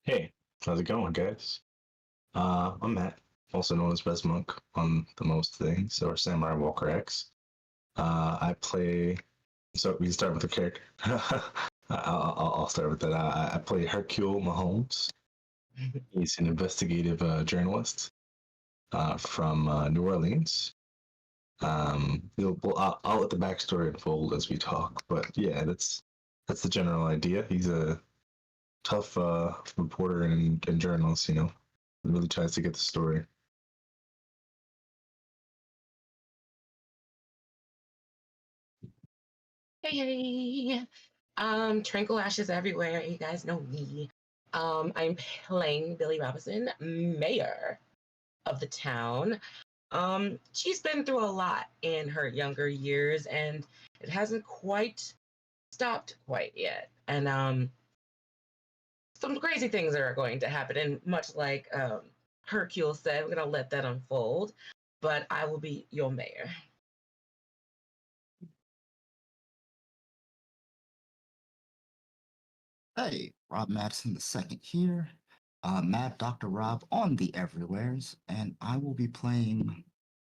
Hey, how's it going, guys? I'm Matt, also known as Best Monk on the most things, or Samurai Walker X. I play. So we start with the character. I'll start with that. I play Hercule Maholmes. He's an investigative journalist from New Orleans. I'll let the backstory unfold as we talk, but yeah, that's the general idea. He's a tough reporter and journalist, really tries to get the story. Hey, Tranquil Ashes everywhere. You guys know me. I'm playing Billy Robinson, mayor of the town. She's been through a lot in her younger years, and it hasn't quite stopped quite yet. And some crazy things are going to happen. And much like Hercule said, we're gonna let that unfold. But I will be your mayor. Hey, Rob Madison II here. Mad Dr. Rob on the Everywheres, and I will be playing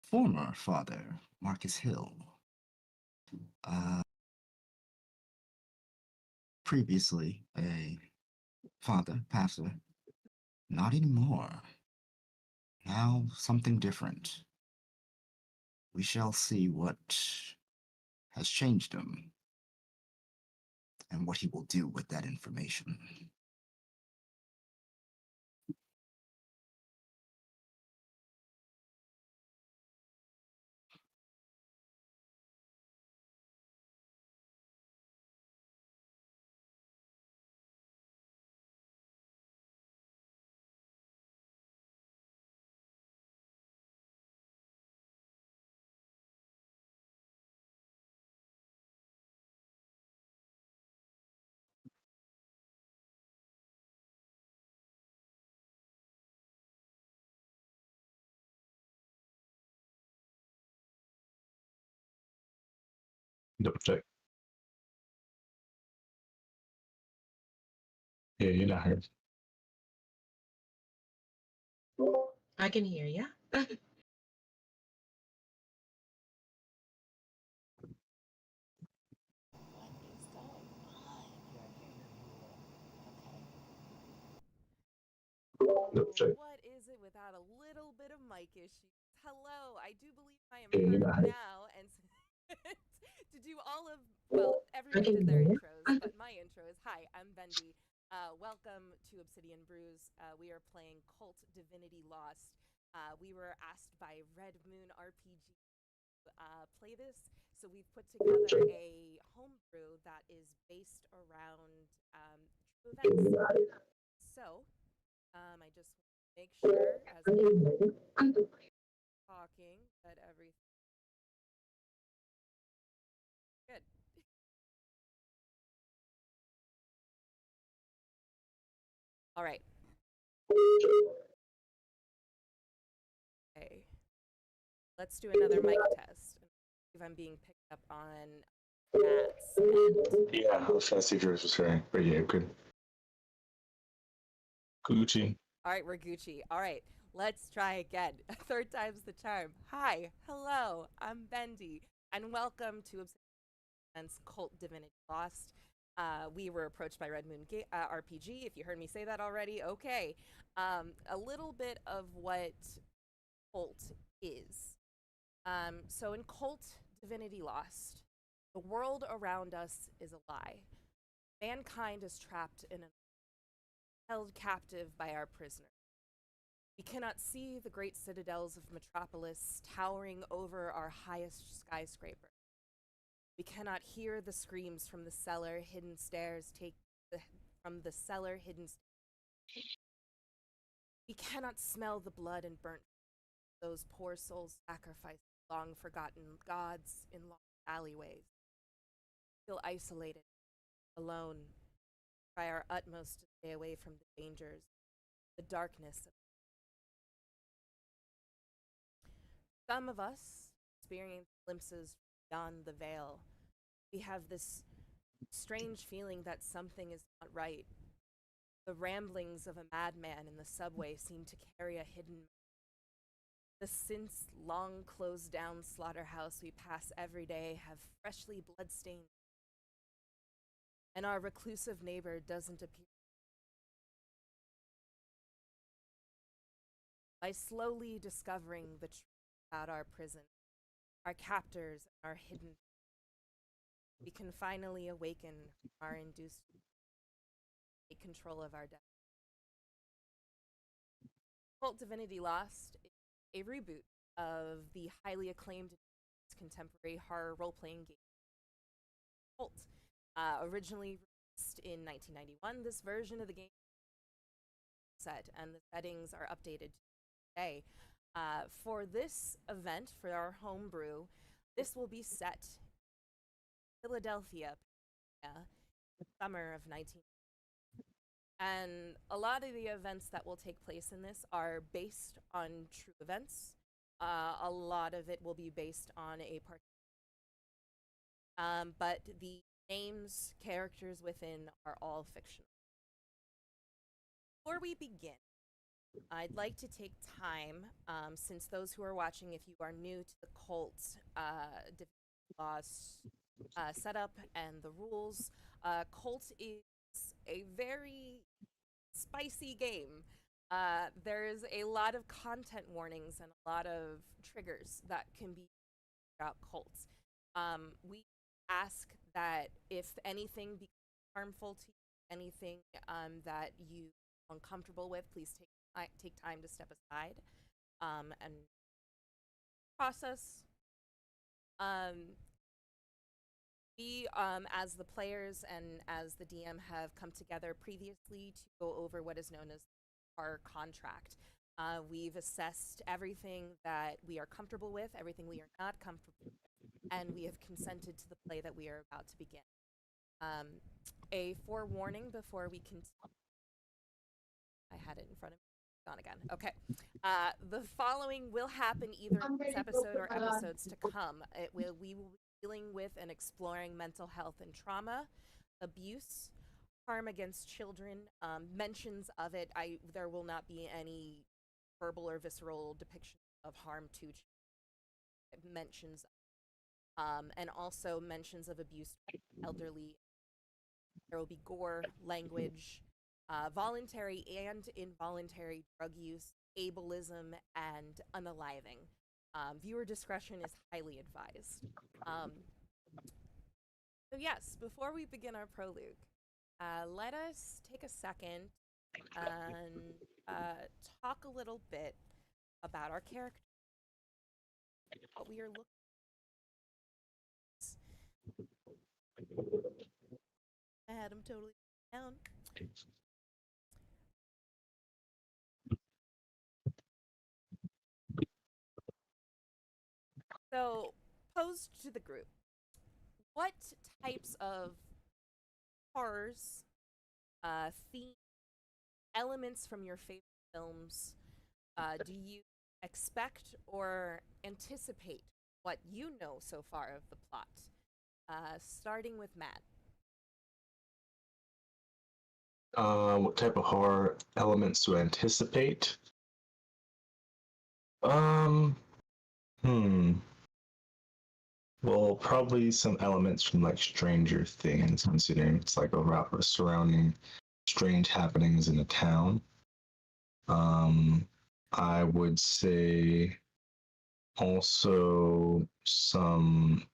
former father Marcus Hill. Previously a father, pastor, not anymore. Now something different. We shall see what has changed him and what he will do with that information. Double check. Yeah, you're not heard. I can hear you. Double check. What is it without a little bit of mic issues? Hello, I do believe I am Yeah, you're not heard heard. now, and to do all of, well, everyone did their intros, but my intro is, hi, I'm Bendy. Welcome to Obsidian Brews. We are playing KULT Divinity Lost. We were asked by Red Moon RPG to play this, so we've put together a homebrew that is based around true events. So, I just want to make sure as I'm talking that everything good. All right. Okay. Let's do another mic test. If I'm being picked up on Matt's end. Yeah, I was trying to see if yours was hearing, but yeah, good. Gucci. All right, we're Gucci. All right, let's try again. Third time's the charm. Hi, hello, I'm Bendy, and welcome to Obsidian's KULT Divinity Lost. We were approached by Red Moon RPG. If you heard me say that already, okay. A little bit of what KULT is. So in KULT Divinity Lost, the world around us is a lie. Mankind is trapped in a held captive by our prisoners. We cannot see the great citadels of Metropolis towering over our highest skyscraper. We cannot hear the screams from the cellar hidden stairs from the cellar hidden stairs. We cannot smell the blood and burnt those poor souls sacrificed long forgotten gods in long alleyways. We feel isolated, alone, try our utmost to stay away from the dangers, the darkness. some of us experience glimpses beyond the veil. We have this strange feeling that something is not right. The ramblings of a madman in the subway seem to carry a hidden. The since long closed down slaughterhouse we pass every day have freshly bloodstained, and our reclusive neighbor doesn't appear. By slowly discovering the truth about our prison, our captors, and our hidden, we can finally awaken from our induced take control of our destiny. KULT Divinity Lost is a reboot of the highly acclaimed contemporary horror role-playing game KULT. Originally released in 1991, this version of the game set and the settings are updated today. For this event, for our homebrew, this will be set in Philadelphia, the summer of 19. And a lot of the events that will take place in this are based on true events. A lot of it will be based on a part. But the names, characters within are all fictional. Before we begin, I'd like to take time, since those who are watching, if you are new to the KULT Lost setup and the rules, KULT is a very spicy game. There's a lot of content warnings and a lot of triggers that can be about KULT. We ask that if anything becomes harmful to you, anything that you are uncomfortable with, please take time to step aside and process. We, as the players and as the DM, have come together previously to go over what is known as our contract. We've assessed everything that we are comfortable with, everything we are not comfortable with, and we have consented to the play that we are about to begin. A forewarning before we continue. I had it in front of me. Gone again. Okay. The following will happen either in this episode or episodes to come. We will be dealing with and exploring mental health and trauma, abuse, harm against children, mentions of it. There will not be any verbal or visceral depiction of harm to children. Mentions, and also mentions of abuse to elderly. There will be gore, language, voluntary and involuntary drug use, ableism, and unaliving. Viewer discretion is highly advised. So yes, before we begin our prologue, let us take a second and talk a little bit about our character, what we are looking at. I had him totally down. So, posed to the group, what types of horrors, theme, elements from your favorite films do you expect or anticipate what you know so far of the plot? Starting with Matt. What type of horror elements do I anticipate? Well, probably some elements from like Stranger Things, considering it's like a surrounding strange happenings in a town. I would say also some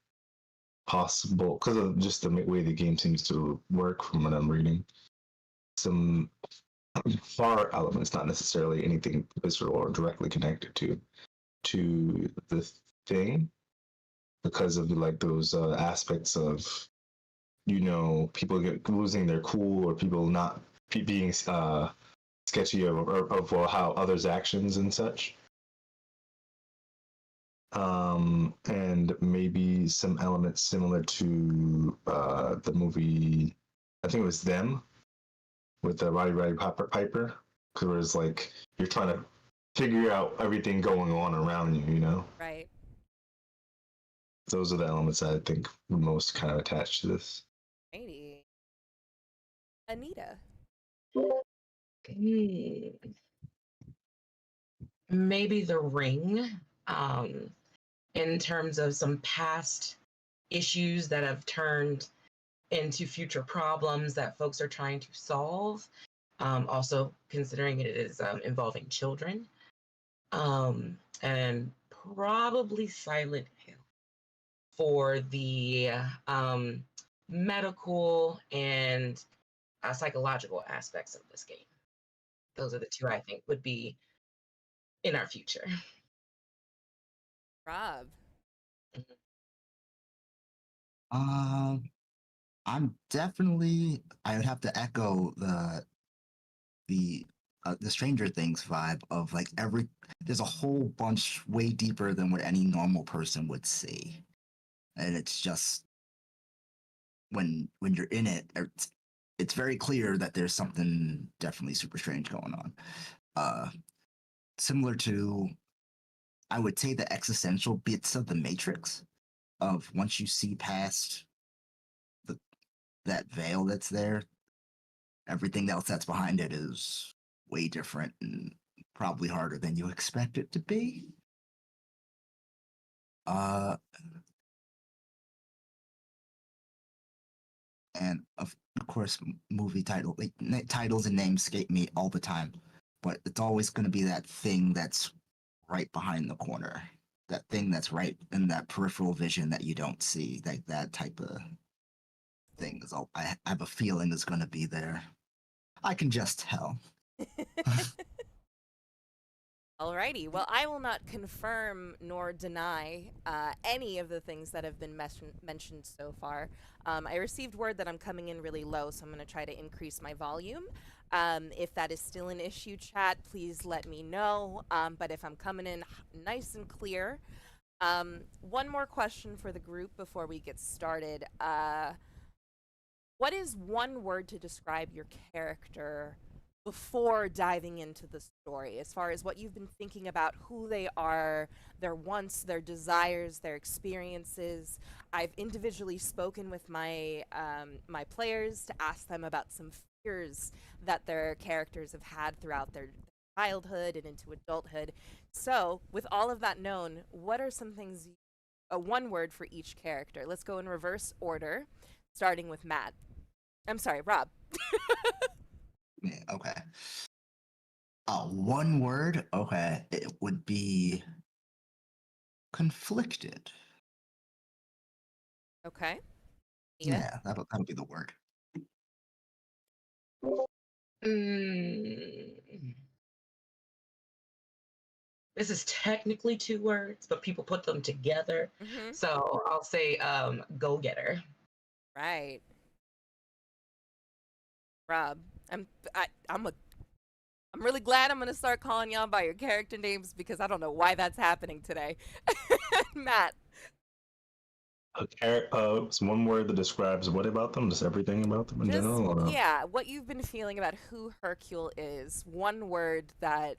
possible, because of just the way the game seems to work from what I'm reading, some horror elements, not necessarily anything visceral or directly connected to the thing, because of like those aspects of, you know, people losing their cool, or people not being sketchy of how others' actions and such. And maybe some elements similar to the movie, I think it was Them, with the Roddy Piper, because it was like you're trying to figure out everything going on around you, you know? Right. Those are the elements that I think are most kind of attached to this. Righty. Anita. Maybe the ring, in terms of some past issues that have turned into future problems that folks are trying to solve. Also, considering it is involving children, and probably Silent Hill for the medical and psychological aspects of this game. Those are the two I think would be in our future. Rob. I'm definitely. I would have to echo the Stranger Things vibe of like there's a whole bunch way deeper than what any normal person would see, and it's just when you're in it, it's very clear that there's something definitely super strange going on. Similar to, I would say, the existential bits of the Matrix, of once you see past that veil that's there, everything else that's behind it is way different and probably harder than you expect it to be. And of course, movie titles and names escape me all the time, but it's always going to be that thing that's right behind the corner, that thing that's right in that peripheral vision that you don't see. Like that type of thing is all I have a feeling is going to be there. I can just tell. Alrighty. Well, I will not confirm nor deny any of the things that have been mentioned so far. I received word that I'm coming in really low, so I'm going to try to increase my volume. If that is still an issue, chat, please let me know. But if I'm coming in nice and clear, one more question for the group before we get started. What is one word to describe your character before diving into the story, as far as what you've been thinking about who they are, their wants, their desires, their experiences? I've individually spoken with my my players to ask them about some fears that their characters have had throughout their childhood and into adulthood. So, with all of that known, what are some things, one word for each character? Let's go in reverse order, starting with Matt. I'm sorry, Rob. Yeah, okay. One word? Okay. It would be conflicted. Okay. Yeah, that'll be the word. This is technically two words, but people put them together. Mm-hmm. So I'll say go-getter. Right. Rob, I'm really glad I'm gonna start calling y'all by your character names because I don't know why that's happening today. Matt. It's one word that describes what about them? Just everything about them in general? Or? Yeah, what you've been feeling about who Hercule is. One word that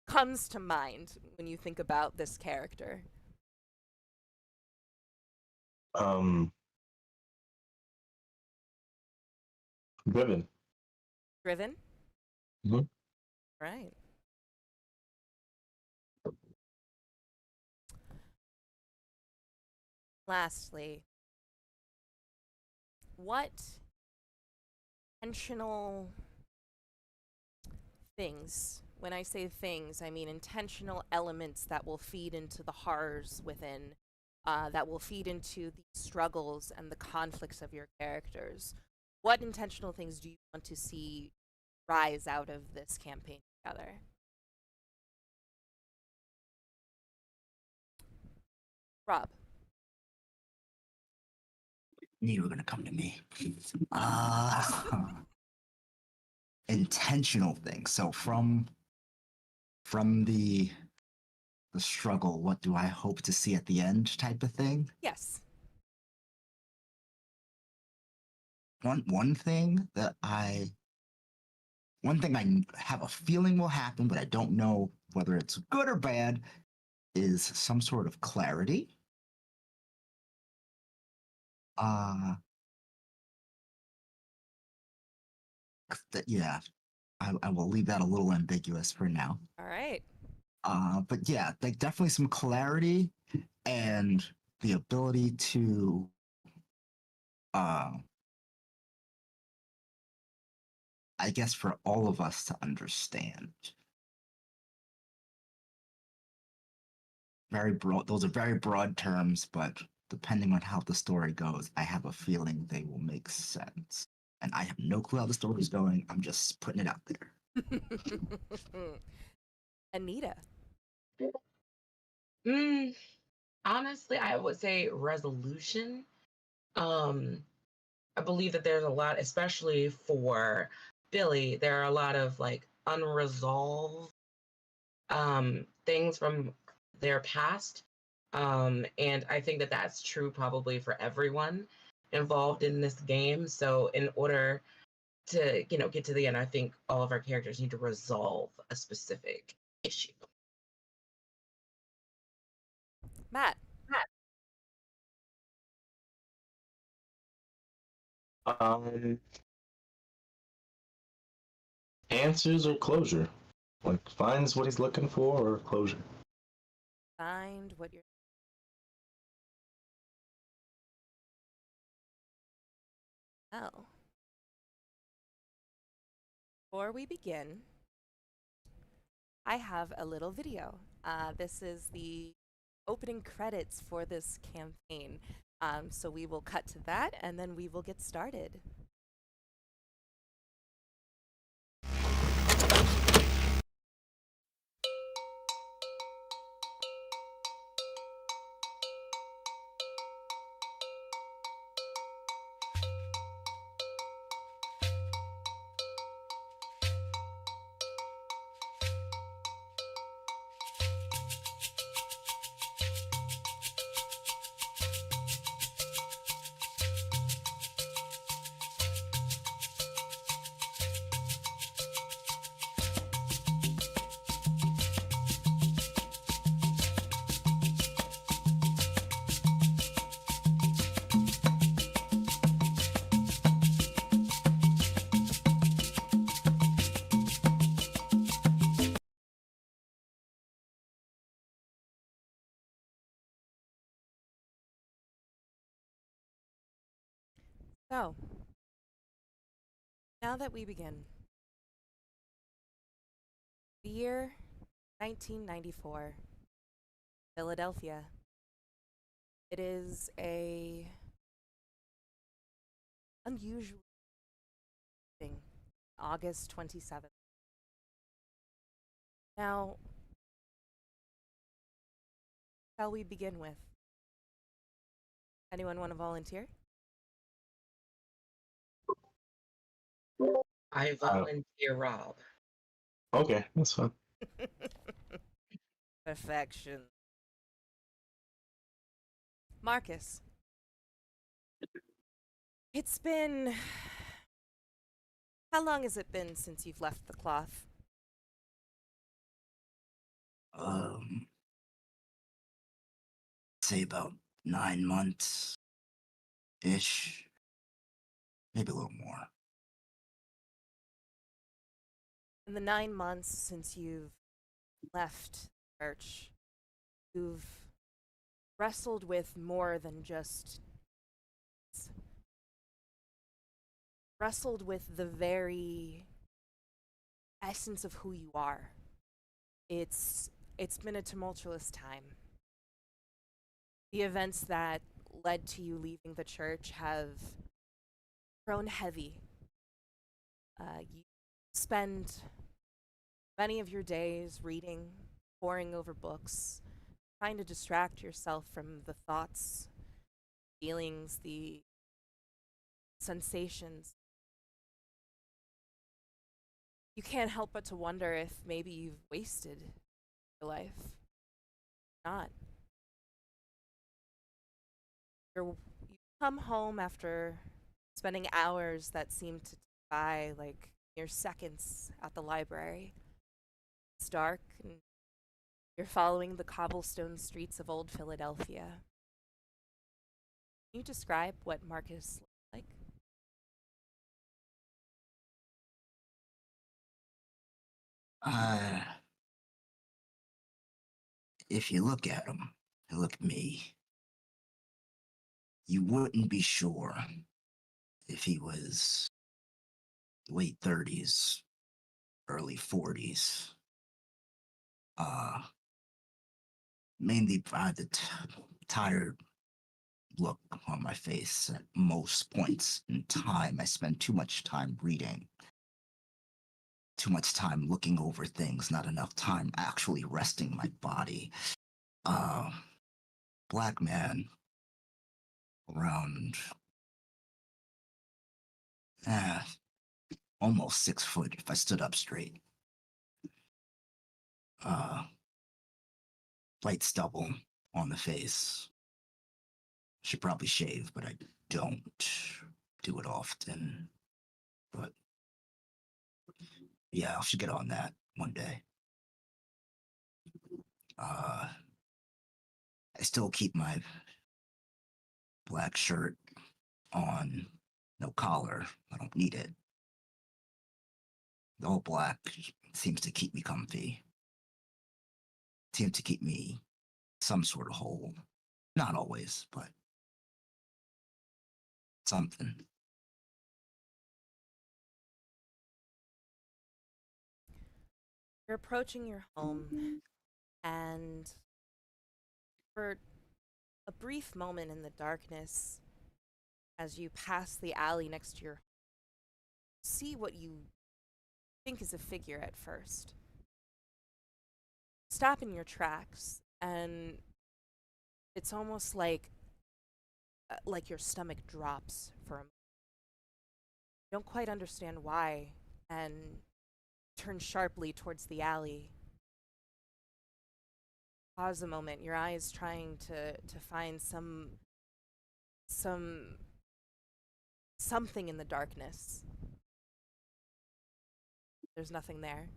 comes to mind when you think about this character. Driven. Driven? Mm-hmm. Right. Lastly, what intentional things, when I say things, I mean intentional elements that will feed into the horrors within, that will feed into the struggles and the conflicts of your characters. What intentional things do you want to see rise out of this campaign together? Rob. Knew you were gonna come to me. Intentional things. So from the struggle, what do I hope to see at the end type of thing? Yes. One thing that I one thing I have a feeling will happen, but I don't know whether it's good or bad, is some sort of clarity. Yeah, I will leave that a little ambiguous for now. All right. But yeah, like definitely some clarity and the ability to I guess for all of us to understand. Very broad, those are very broad terms, but depending on how the story goes, I have a feeling they will make sense. And I have no clue how the story's going. I'm just putting it out there. Anita. Honestly, I would say resolution. I believe that there's a lot, especially for Billy, there are a lot of like unresolved things from their past. And I think that that's true probably for everyone involved in this game. So in order to, get to the end, I think all of our characters need to resolve a specific issue. Matt. Answers or closure? Like finds what he's looking for or closure? Find what you're. Oh. Before we begin, I have a little video. This is the opening credits for this campaign. So we will cut to that and then we will get started. So, now that we begin, the year 1994, Philadelphia. It is a unusual thing, August 27th. Now, shall we begin with? Anyone want to volunteer? I volunteer Rob. Okay, that's fine. Perfection. Marcus. It's been. How long has it been since you've left the cloth? Say about 9 months ish, maybe a little more. In the 9 months since you've left church, you've wrestled with more than just wrestled with the very essence of who you are. It's been a tumultuous time. The events that led to you leaving the church have grown heavy. You spend many of your days reading, poring over books, trying to distract yourself from the thoughts, feelings, the sensations. You can't help but to wonder if maybe you've wasted your life. Not. You come home after spending hours that seem to by like your seconds at the library. It's dark, and you're following the cobblestone streets of old Philadelphia. Can you describe what Marcus looks like? If you look at him, you look at me, you wouldn't be sure if he was late 30s, early 40s. Mainly by the tired look on my face at most points in time. I spend too much time reading, too much time looking over things, not enough time actually resting my body. Black man, around almost 6 foot if I stood up straight. Light stubble on the face. Should probably shave, but I don't do it often. But yeah, I should get on that one day. I still keep my black shirt on, no collar. I don't need it. The all black seems to keep me comfy. Seems to keep me some sort of whole. Not always, but something. You're approaching your home, and for a brief moment in the darkness, as you pass the alley next to your home, see what you think is a figure at first. Stop in your tracks, and it's almost like your stomach drops for a moment. You don't quite understand why, and turn sharply towards the alley. Pause a moment, your eyes trying to find something in the darkness. There's nothing there.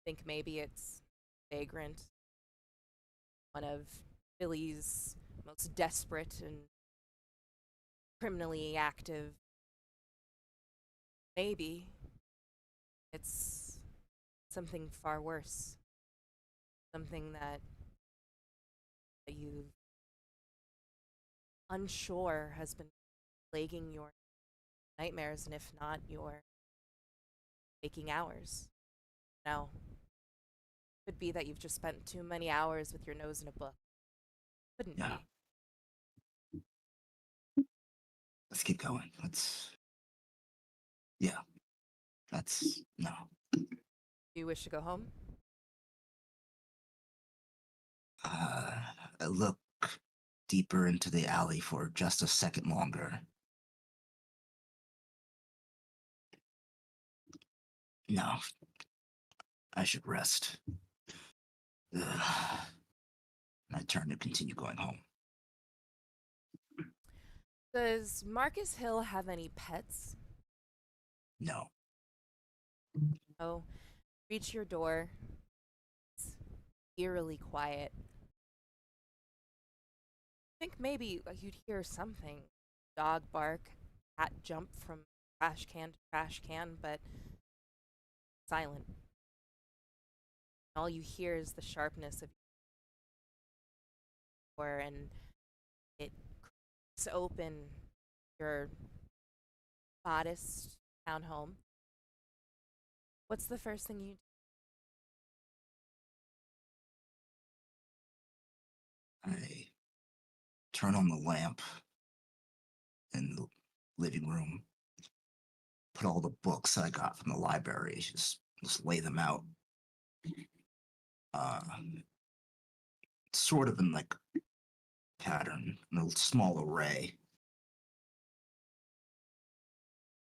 Think maybe it's vagrant, one of Philly's most desperate and criminally active. Maybe it's something far worse, something that you unsure has been plaguing your nightmares, and if not your waking hours. No, could be that you've just spent too many hours with your nose in a book. Couldn't Yeah. be. Let's keep going. Yeah. No. Do you wish to go home? I look deeper into the alley for just a second longer. No. I should rest. I turn to continue going home. Does Marcus Hill have any pets? No. Oh, reach your door. It's eerily quiet. I think maybe you'd hear something. Dog bark, cat jump from trash can to trash can, but silent. All you hear is the sharpness of your door, and it cracks open your modest townhome. What's the first thing you do? I turn on the lamp in the living room, put all the books I got from the library, just lay them out. Sort of in like pattern, in a small array.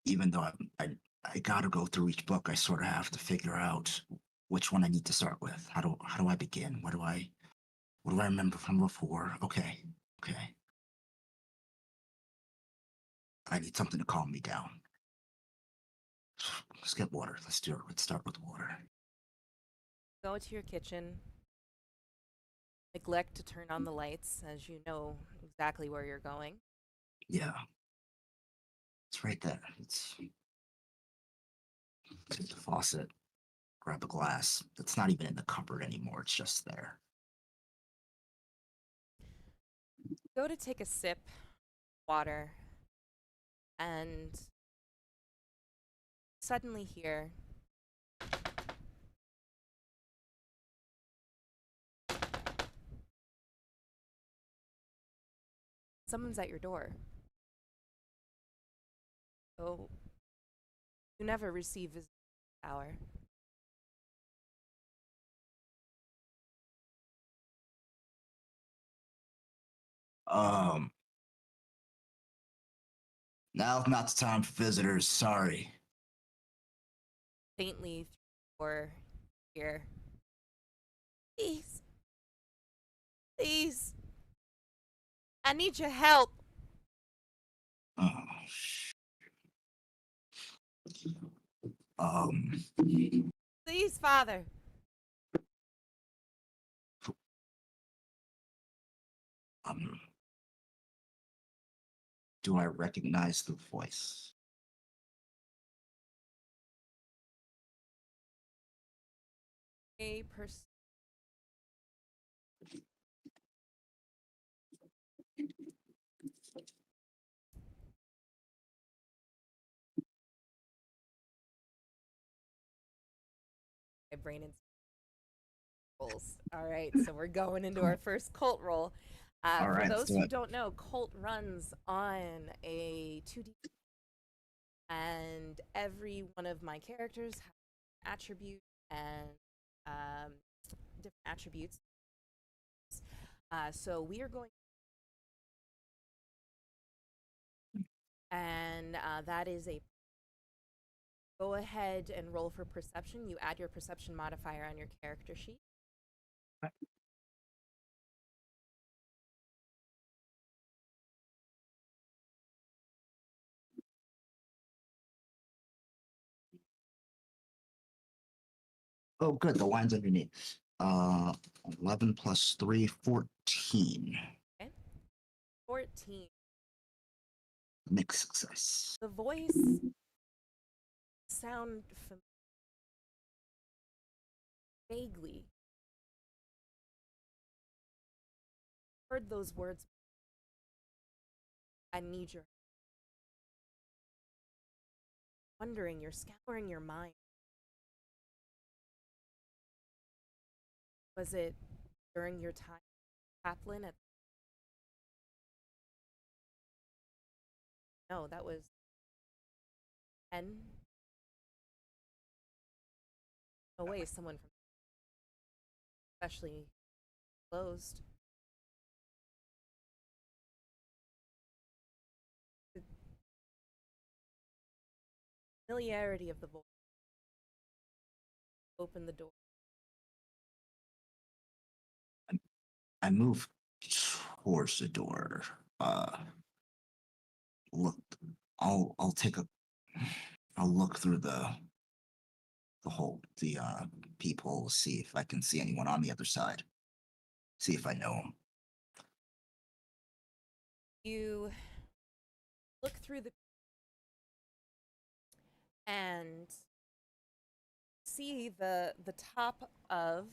Even though I gotta go through each book, I sort of have to figure out which one I need to start with. How do I begin? What do I remember from before? Okay. I need something to calm me down. Let's get water. Let's do it. Let's start with water. Go to your kitchen. Neglect to turn on the lights, as you know exactly where you're going. Yeah. It's right there. It's take the faucet, grab a glass. It's not even in the cupboard anymore. It's just there. Go to take a sip, water, and suddenly hear someone's at your door. So you never receive visitation hour. Now's not the time for visitors. Sorry. Faintly through your ear. Please. Please. I need your help. Oh, Please, Father. um, do I recognize the voice? A person. My brain is rolls. All right, so we're going into our first cult roll. All For right, those do who it. don't know, cult runs on a 2D, and every one of my characters has an attribute and different attributes. So we are going, and that is a. Go ahead and roll for perception. You add your perception modifier on your character sheet. Oh, good. The line's underneath. 11 plus 3, 14. Okay. 14. Mixed success. The voice sound vaguely. Heard those words. I need your. Wondering, you're scouring your mind. Was it during your time chaplain at? No, that was 10. No way, someone from especially closed. The familiarity of the voice. Open the door. I move towards the door. Look, I'll take a. I'll look through the peephole, see if I can see anyone on the other side. See if I know them. You look through the and see the top of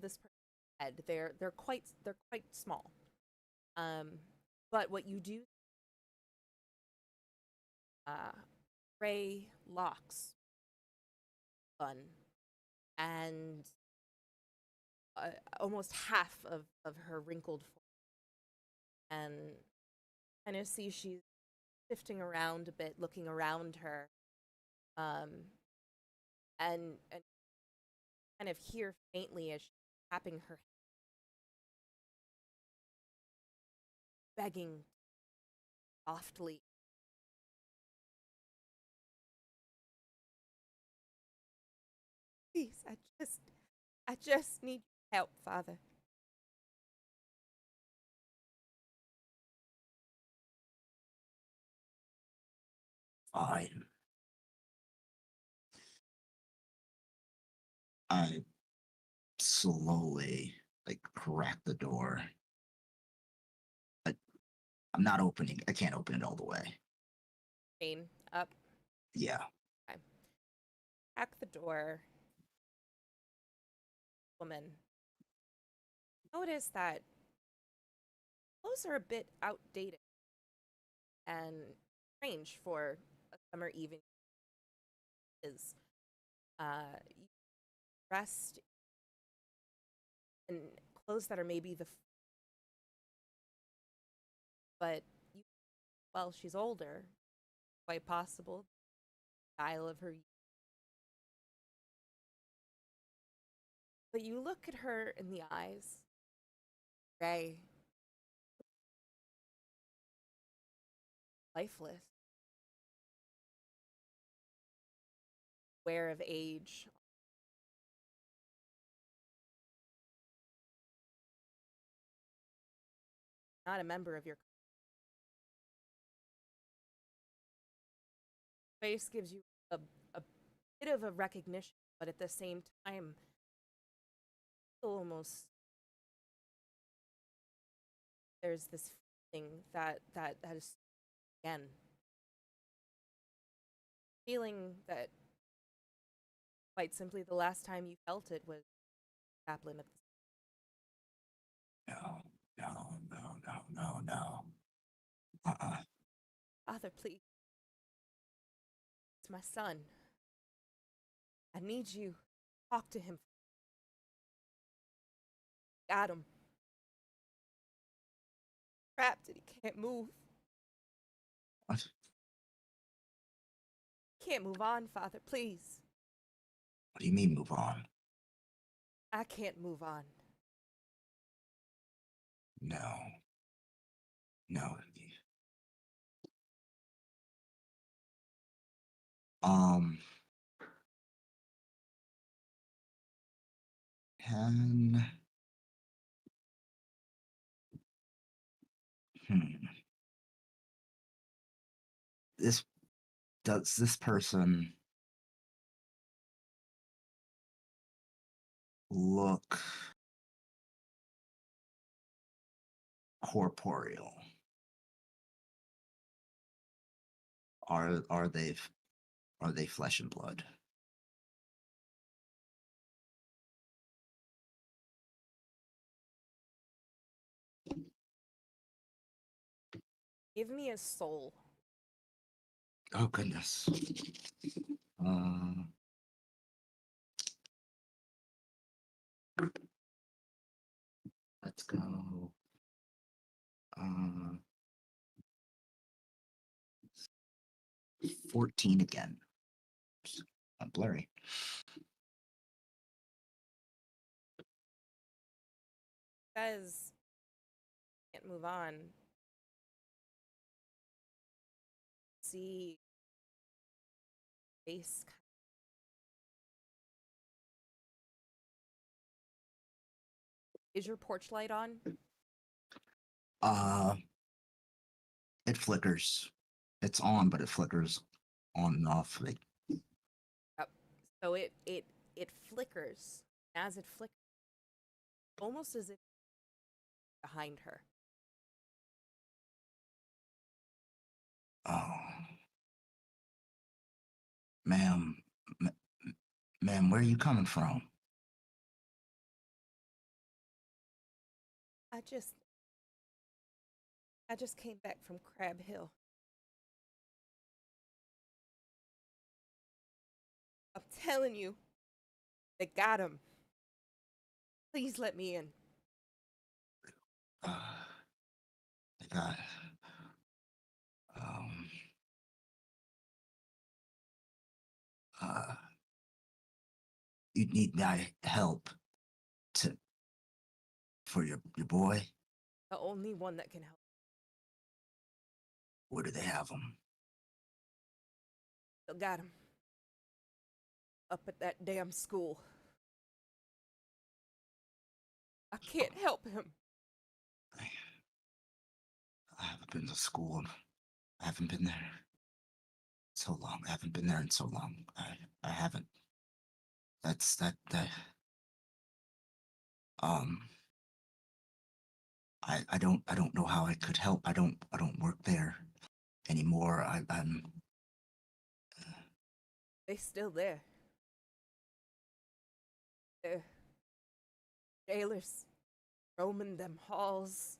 this person's head. They're quite small. But what you do, gray locks, bun, and almost half of her wrinkled form, and kind of see she's shifting around a bit, looking around her, and kind of hear faintly as she's tapping her, begging softly. Please, I just need help, Father. Fine. I slowly crack the door. I'm not opening. I can't open it all the way. Chain up. Yeah. Okay. Crack the door. Woman. Notice that clothes are a bit outdated and strange for a summer evening. Is dressed in clothes that are maybe but well, she's older, quite possible. Style of her, but you look at her in the eyes, gray, lifeless, aware of age. Not a member of your face gives you a bit of a recognition, but at the same time, almost there's this feeling that is again feeling that quite simply the last time you felt it was chaplain at the No. Father, please. It's my son. I need you. Talk to him. Got him. Trapped and he can't move. What? Can't move on, Father, please. What do you mean move on? I can't move on. No. No. Can... Does this person look corporeal? Are they flesh and blood? Give me a soul. Oh goodness. Let's go. 14 again. I'm blurry. Says can't move on. See face. Is your porch light on? It flickers. It's on, but it flickers on and off. Yep. So it flickers. As it flickers, almost as if behind her. Oh, ma'am, ma'am, where are you coming from? I just came back from Crab Hill. I'm telling you, they got him. Please let me in. They got. You need my help for your boy. The only one that can help. Where do they have him? Still got him. Up at that damn school. I can't help him. I haven't been to school. I haven't been there so long. I haven't been there in so long. I haven't. That. Um. I don't know how I could help. I don't work there anymore. I'm. They still there. They're jailers roaming them halls.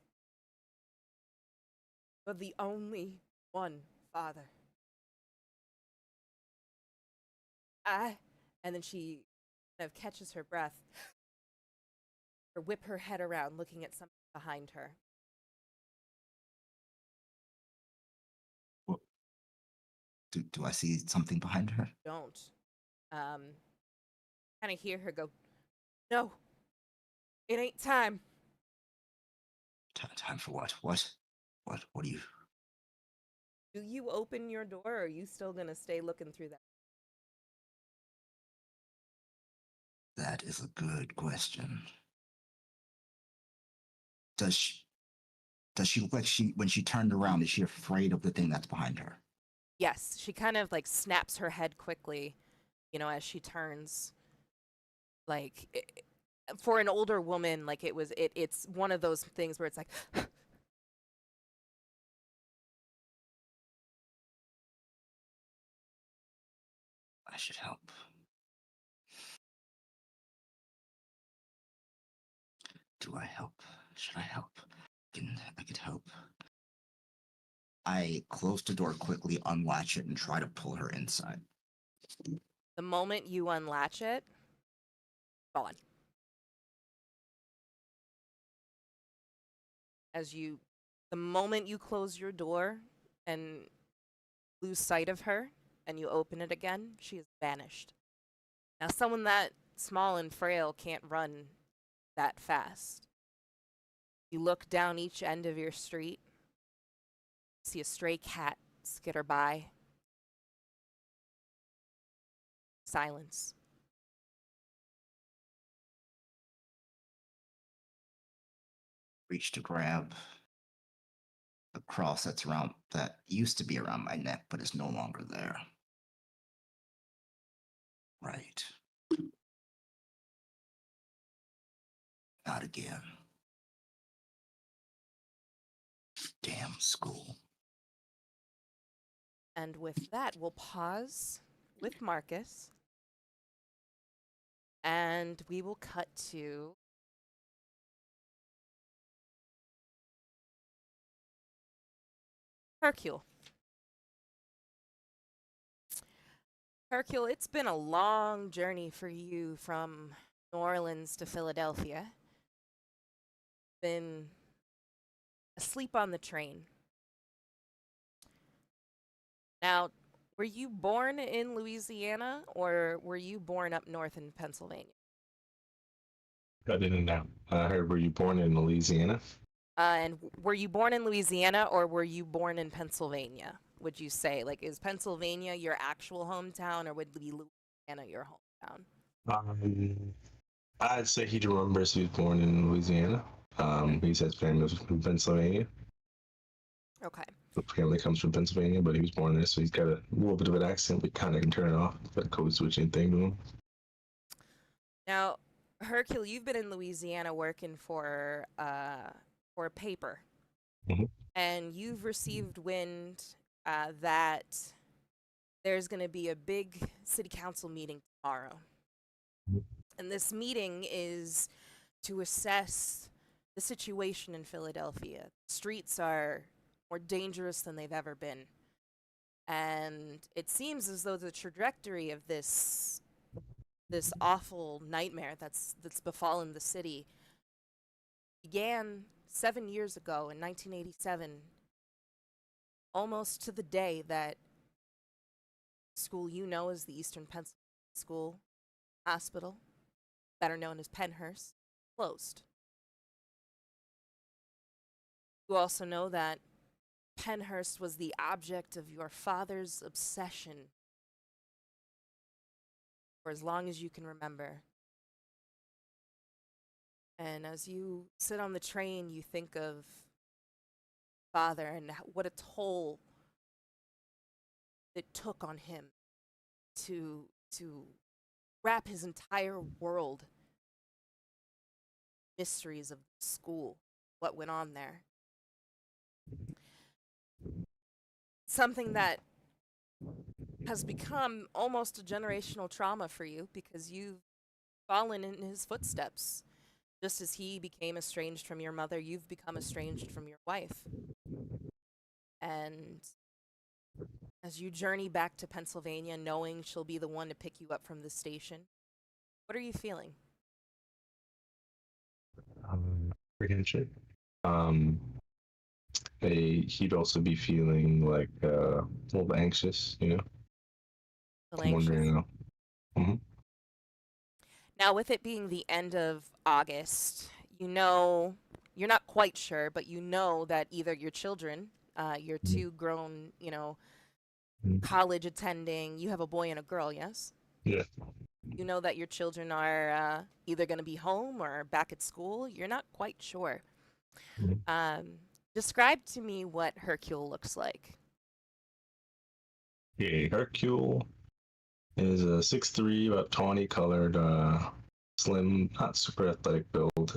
But the only one father. And then she kind of catches her breath, or whip her head around, looking at something behind her. Do I see something behind her? Don't. Kind of hear her go, "No, it ain't time." Time for what? What do you? Do you open your door, or are you still gonna stay looking through that? That is a good question. Does she look like when she turned around, is she afraid of the thing that's behind her? Yes, she kind of like snaps her head quickly, as she turns. Like for an older woman, like it's one of those things where it's like I should help. Do I help? Should I help? I could help. I close the door quickly, unlatch it, and try to pull her inside. the moment you unlatch it, gone. The moment you close your door and lose sight of her and you open it again, she is vanished. Now, someone that small and frail can't run that fast. You look down each end of your street, see a stray cat skitter by. Silence. Reach to grab the cross that used to be around my neck, but is no longer there. Right. Not again. Damn school. And with that, we'll pause with Marcus. And we will cut to Hercule. Hercule, it's been a long journey for you from New Orleans to Philadelphia. Been asleep on the train. Now, were you born in Louisiana or were you born up north in Pennsylvania? I didn't know. I heard, were you born in Louisiana? And were you born in Louisiana or were you born in Pennsylvania? Would you say, like, is Pennsylvania your actual hometown or would be Louisiana your hometown? I'd say he remembers he was born in Louisiana. He says family was from Pennsylvania. Okay. The family comes from Pennsylvania, but he was born there, so he's got a little bit of an accent, but kind of can turn it off. Got a code switching thing to him. Now, Hercule, you've been in Louisiana working for a paper, and you've received wind that there's going to be a big city council meeting tomorrow. And this meeting is to assess the situation in Philadelphia. Streets are more dangerous than they've ever been. And it seems as though the trajectory of this awful nightmare that's befallen the city began 7 years ago in 1987, almost to the day that school you know as the Eastern Pennsylvania School Hospital, better known as Pennhurst, closed. You also know that Pennhurst was the object of your father's obsession for as long as you can remember. And as you sit on the train, you think of father and what a toll it took on him to wrap his entire world mysteries of school, what went on there. Something that has become almost a generational trauma for you because you've fallen in his footsteps. Just as he became estranged from your mother, you've become estranged from your wife. And as you journey back to Pennsylvania, knowing she'll be the one to pick you up from the station, what are you feeling? Apprehension. He'd also be feeling like a little bit anxious, you know. Feel I'm anxious? wondering. Now, with it being the end of August, you know, you're not quite sure, but you know that either your children, your two grown, you know, college attending, you have a boy and a girl, yes? Yeah. You know that your children are either going to be home or back at school. You're not quite sure. Describe to me what Hercule looks like. Yeah, Hercule is a 6'3", about tawny colored, slim, not super athletic build,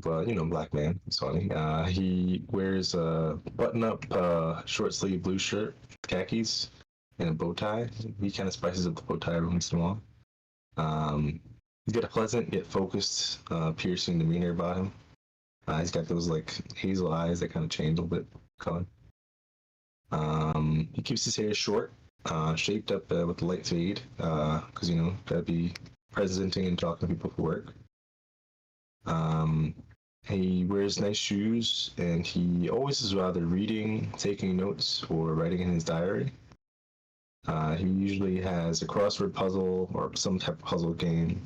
but you know, black man. It's funny. He wears a button-up, short-sleeve blue shirt, khakis, and a bow tie. He kind of spices up the bow tie every once in a while. He's got a pleasant yet focused, piercing demeanor about him. He's got those like hazel eyes that kind of change a little bit color. He keeps his hair short, shaped up with a light fade, because you know gotta be presenting and talking to people for work. He wears nice shoes, and he always is either reading, taking notes, or writing in his diary. He usually has a crossword puzzle or some type of puzzle game,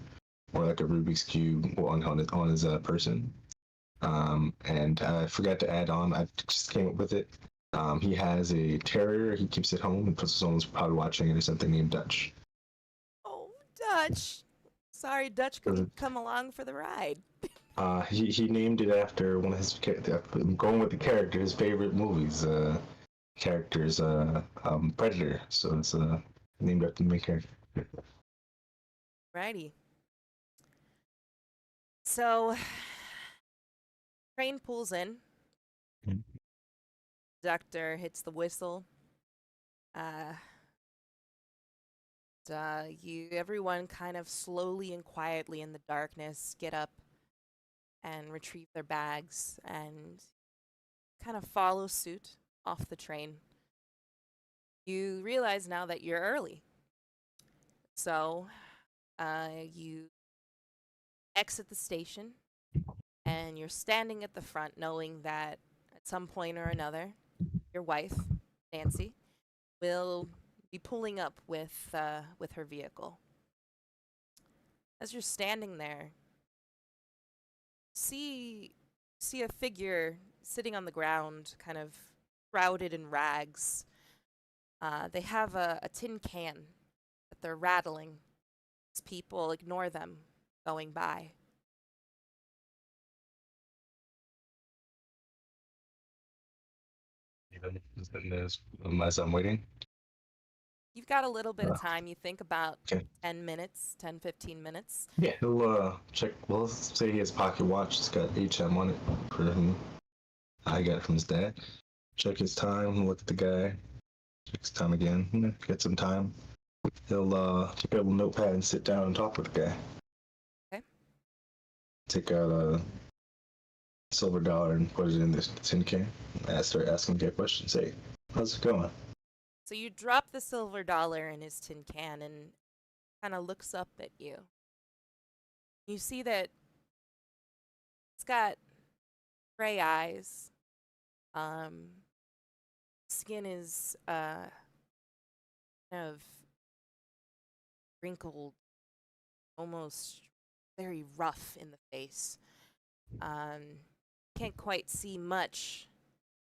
or like a Rubik's cube on his person. And I forgot to add on, I just came up with it. He has a terrier he keeps at home and puts someone's probably watching it or something named Dutch. Oh, Dutch. Sorry, Dutch couldn't come along for the ride. He named it after one of his, I'm going with the character, his favorite movies, characters, Predator. So it's named after the main character. Righty. So, train pulls in. Conductor hits the whistle. Everyone kind of slowly and quietly in the darkness get up and retrieve their bags and kind of follow suit off the train. You realize now that you're early. So, you exit the station and you're standing at the front knowing that at some point or another, your wife, Nancy, will be pulling up with her vehicle. As you're standing there, see a figure sitting on the ground, kind of shrouded in rags. They have a tin can that they're rattling as people ignore them going by. As I'm waiting. You've got a little bit of time. You think about Okay. 10, 15 minutes. Yeah, he'll check. Well, let's say he has a pocket watch. It's got HM on it for him. I got it from his dad. Check his time. Look at the guy. Check his time again. Get some time. He'll take out a little notepad and sit down and talk with the guy. Okay. Take out a silver dollar and put it in this tin can. Start asking the guy questions. Hey, how's it going? So you drop the silver dollar in his tin can and kind of looks up at you. You see that it's got gray eyes. Skin is kind of wrinkled, almost very rough in the face. Can't quite see much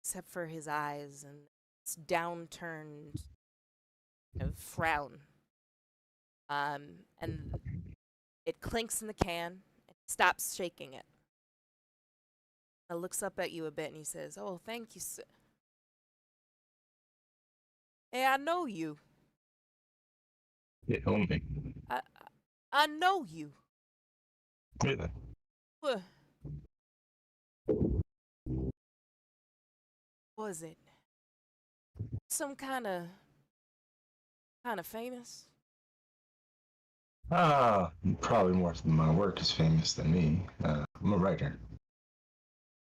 except for his eyes and its downturned frown. And it clinks in the can and stops shaking it. Looks up at you a bit and he says, "Oh, thank you, sir." Hey, I know you. You know me. I know you. Really? What was it? Some kind of famous? Probably more than my work is famous than me. I'm a writer.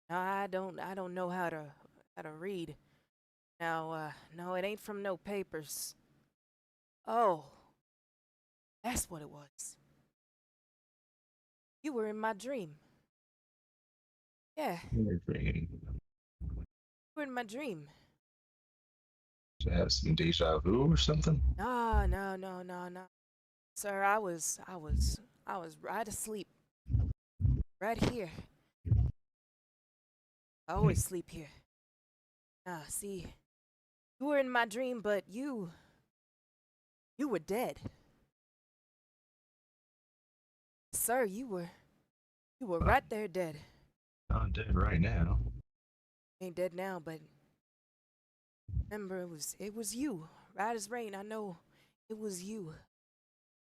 No, I don't know how to read. Now, no, it ain't from no papers. Oh, that's what it was. You were in my dream. Yeah, You're dreaming. you were in my dream. To have some deja vu or something? No, no, no, no, no. Sir, I was right asleep. Right here. I always sleep here. See, you were in my dream, but you were dead. Sir, you were right there dead. I'm dead right now. Ain't dead now, but remember it was you. Right as rain, I know it was you.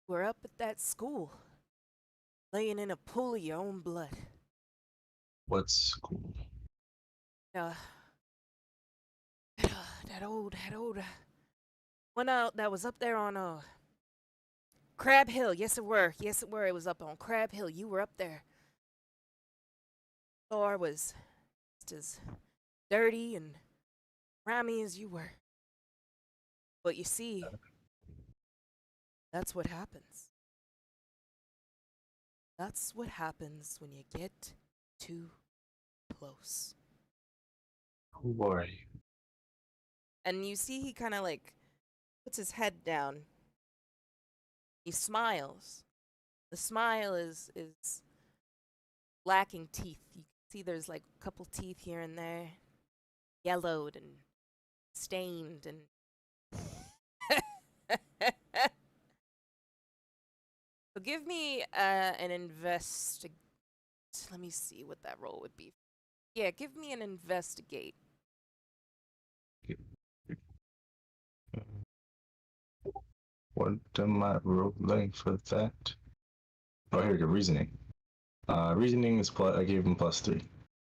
You were up at that school, laying in a pool of your own blood. What's school? Uh, that old one that was up there on Crab Hill. Yes, it were. Yes, it were. It was up on Crab Hill. You were up there. Floor was just as dirty and grimy as you were. But you see, that's what happens. That's what happens when you get too close. Who are you? And you see he kind of like puts his head down. He smiles. The smile is lacking teeth. You can see there's like a couple teeth here and there, yellowed and stained and so give me an investigate. Let me see what that roll would be. Yeah, give me an investigate. What am I rolling for that? Oh, here we go. Reasoning. Reasoning is plus. I gave him +3.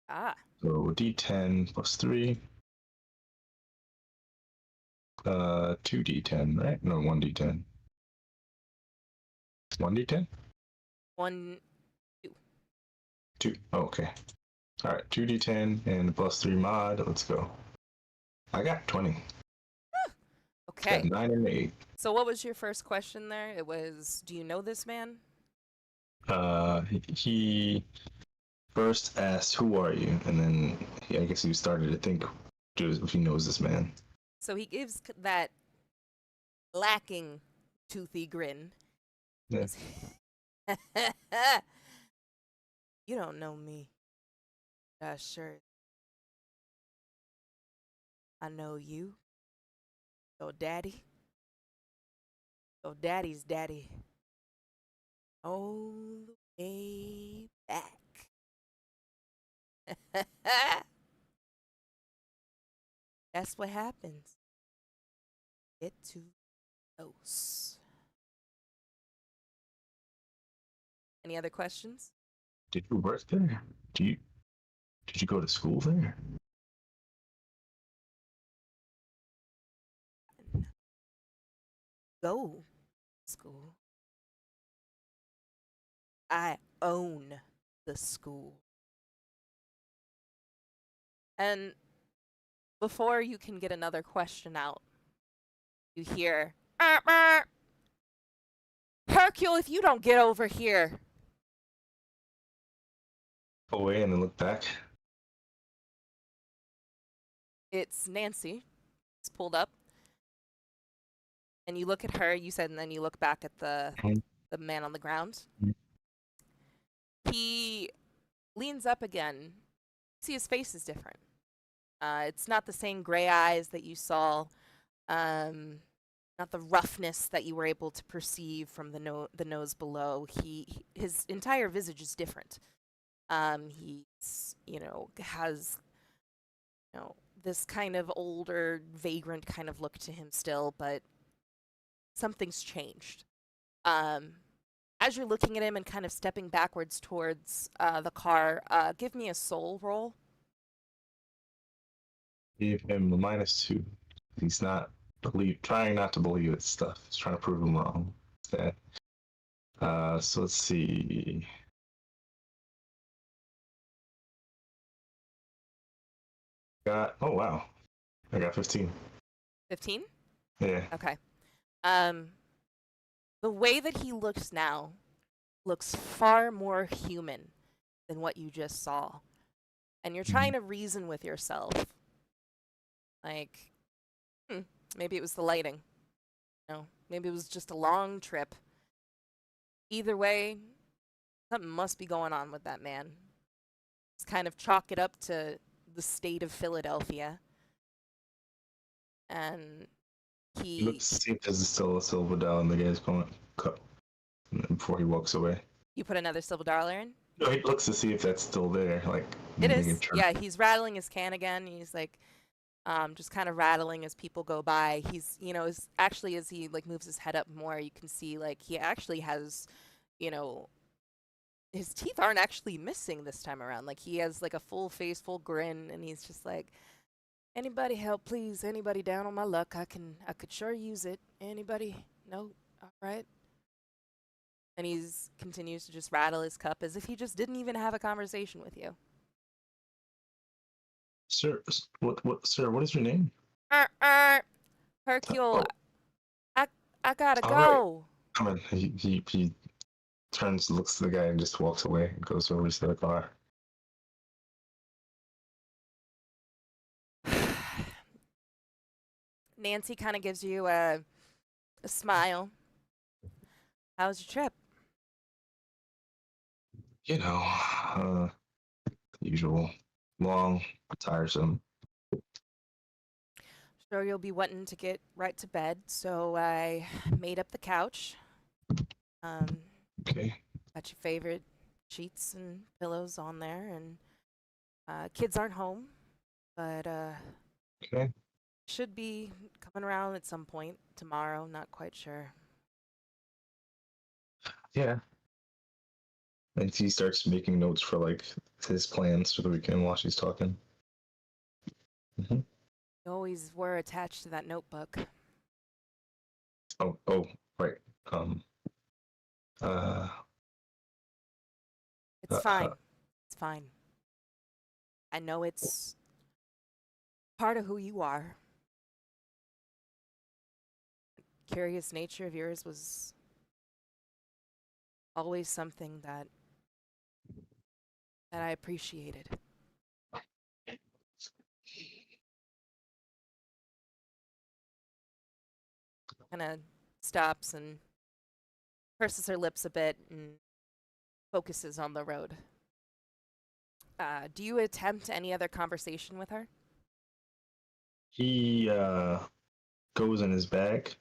Ah, So D10 +3. 2D10, right? No, 1D10. 1D10? 1. 2. Oh, okay. All right, 2D10 and +3 mod. Let's go. I got 20. Okay. Got 9 and 8. So what was your first question there? It was, do you know this man? He first asked, "Who are you?" And then I guess he started to think if he knows this man. So he gives that lacking toothy grin. Yeah. You don't know me. Sure. I know you. Your daddy. Your daddy's daddy. All the way back. That's what happens. Get too close. Any other questions? Did you work there? Did you go to school there? Go to school. I own the school. And before you can get another question out, you hear, Hercule, if you don't get over here. Go away and then look back. It's Nancy. It's pulled up. And you look at her, you said, and then you look back at the man on the ground. He leans up again. See, his face is different. It's not the same gray eyes that you saw, not the roughness that you were able to perceive from the nose below. His entire visage is different. He's, has, this kind of older, vagrant kind of look to him still, but something's changed. As you're looking at him and kind of stepping backwards towards the car, give me a soul roll. Give him a -2. He's not trying not to believe it's stuff. He's trying to prove him wrong. Instead. So let's see. Oh wow, I got 15. 15? Yeah. Okay. The way that he looks now looks far more human than what you just saw. And you're trying to reason with yourself. Like, maybe it was the lighting. No, maybe it was just a long trip. Either way, something must be going on with that man. Just kind of chalk it up to the state of Philadelphia. And he looks to see if there's still a silver dollar in the guy's cup before he walks away. You put another silver dollar in? No, he looks to see if that's still there. Like it is. Yeah, he's rattling his can again. He's like, just kind of rattling as people go by. He's, actually as he like moves his head up more, you can see like he actually has, his teeth aren't actually missing this time around. Like he has like a full face, full grin, and he's just like, anybody help, please? Anybody down on my luck? I could sure use it. Anybody? No? All right. And he's continues to just rattle his cup as if he just didn't even have a conversation with you. Sir, sir, what is your name? Hercule. Oh. I gotta go. Right. Come on. He turns, looks to the guy, and just walks away and goes over to the car. Nancy kind of gives you a smile. How was your trip? Usual. Long, tiresome. Sure, you'll be wanting to get right to bed, so I made up the couch. Okay. Got your favorite sheets and pillows on there, and kids aren't home, but Okay. should be coming around at some point tomorrow. Not quite sure. Yeah. And he starts making notes for like his plans for the weekend while she's talking. You always were attached to that notebook. Oh, right. It's fine. It's fine. I know it's part of who you are. Curious nature of yours was always something that I appreciated. Kind of stops and purses her lips a bit and focuses on the road. Do you attempt any other conversation with her? He goes in his bag.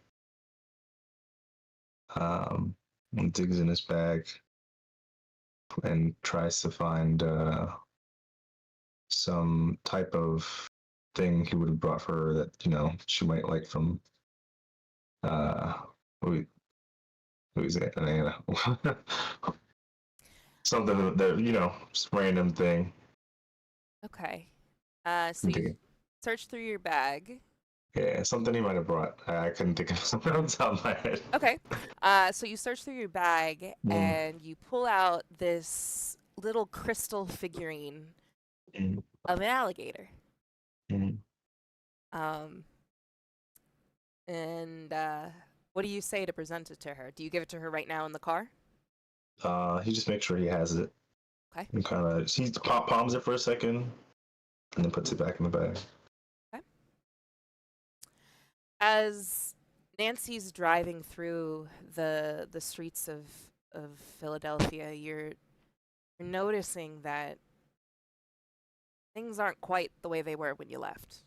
And digs in his bag and tries to find some type of thing he would have brought for her that she might like from who is it? Anna. Something that just random thing. Okay. So you search through your bag. Yeah, something he might have brought. I couldn't think of something on top of my head. Okay. So you search through your bag and you pull out this little crystal figurine of an alligator. And what do you say to present it to her? Do you give it to her right now in the car? He just makes sure he has it. Okay. And kind of he palms it for a second, and then puts it back in the bag. Okay. As Nancy's driving through the streets of Philadelphia, you're noticing that things aren't quite the way they were when you left.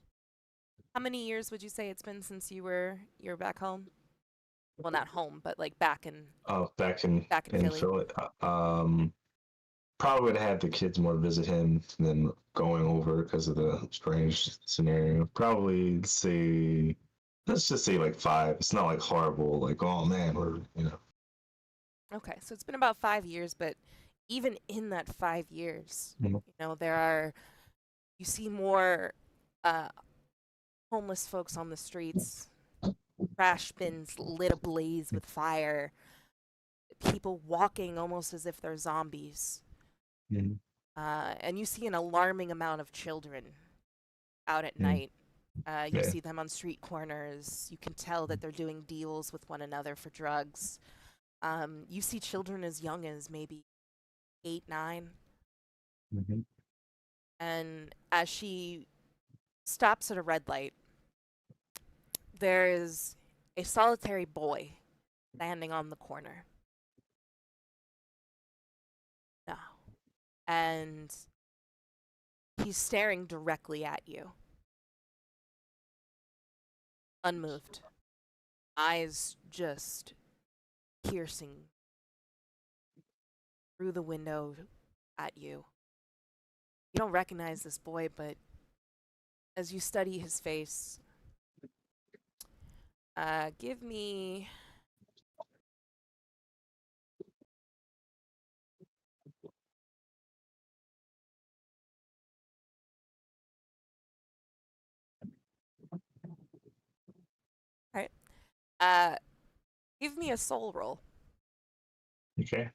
How many years would you say it's been since you're back home? Well, not home, but like back in Back in Philly. Philly. probably would have the kids more visit him than going over because of the strange scenario. Probably say, let's just say like 5. It's not like horrible, like, oh man, we're, Okay, so it's been about 5 years, but even in that 5 years, Mhm. you see more homeless folks on the streets, trash bins lit ablaze with fire, people walking almost as if they're zombies. Mhm. And you see an alarming amount of children out at Mhm. night. You Yeah. see them on street corners. You can tell that they're doing deals with one another for drugs. You see children as young as maybe 8, 9. Mhm. And as she stops at a red light, there is a solitary boy standing on the corner. No. And he's staring directly at you. Unmoved. Eyes just piercing through the window at you. You don't recognize this boy, but as you study his face, give me. All right. Give me a soul roll. Okay.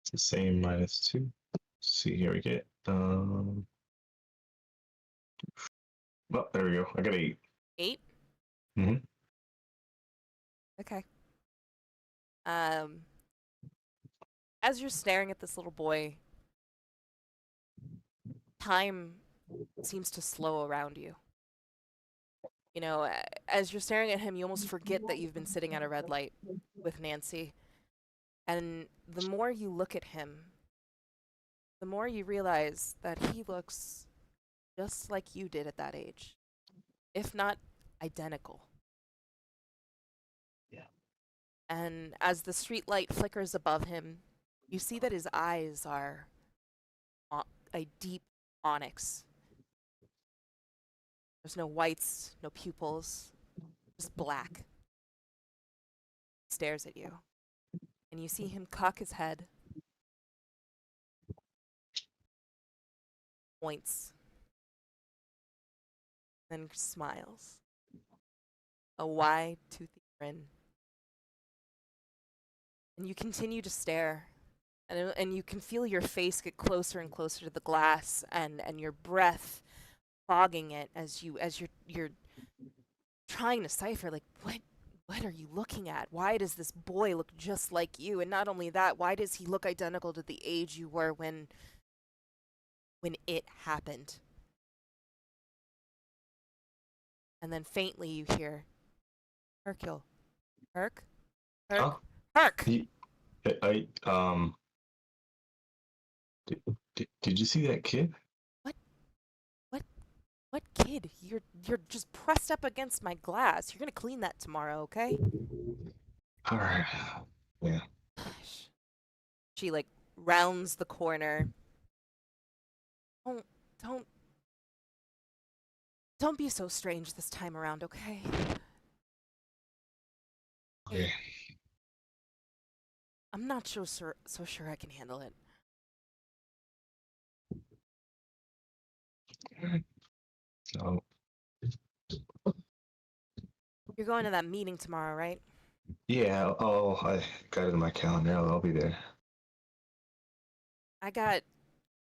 It's the same -2. Let's see, here we get. Well, there we go. I got 8. 8? Mhm. Okay. As you're staring at this little boy, time seems to slow around you. You know, as you're staring at him, you almost forget that you've been sitting at a red light with Nancy. And the more you look at him, the more you realize that he looks just like you did at that age, if not identical. Yeah. And as the street light flickers above him, you see that his eyes are a deep onyx. There's no whites, no pupils, just black. He stares at you, and you see him cock his head, points, then smiles. A wide, toothy grin. And you continue to stare, and you can feel your face get closer and closer to the glass, and your breath fogging it as you're trying to cipher, like, what are you looking at? Why does this boy look just like you? And not only that, why does he look identical to the age you were when it happened? And then faintly you hear, Hercule. Herc? Herc? Huh? Herc! Did you see that kid? What kid? You're just pressed up against my glass. You're gonna clean that tomorrow, okay? All right. Yeah. She like rounds the corner. Don't don't don't be so strange this time around, okay? Okay. I'm not so sure I can handle it. So, You're going to that meeting tomorrow, right? yeah. Oh, I got it in my calendar. I'll be there. I got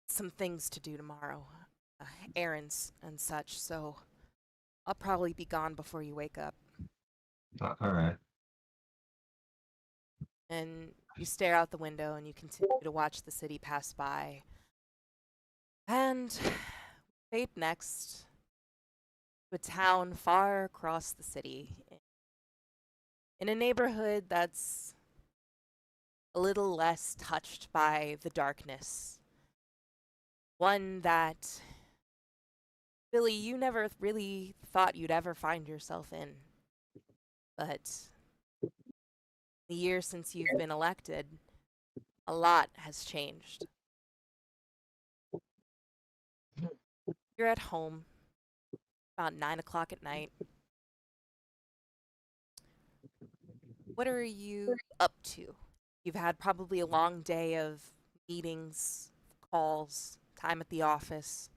some things to do tomorrow, errands and such, so I'll probably be gone before you wake up. All right. And you stare out the window and you continue to watch the city pass by. And fade next to a town far across the city, in a neighborhood that's a little less touched by the darkness. One that, Billy, you never really thought you'd ever find yourself in. But the year since you've been elected, a lot has changed. You're at home, about 9 o'clock at night. What are you up to? You've had probably a long day of meetings, calls, time at the office.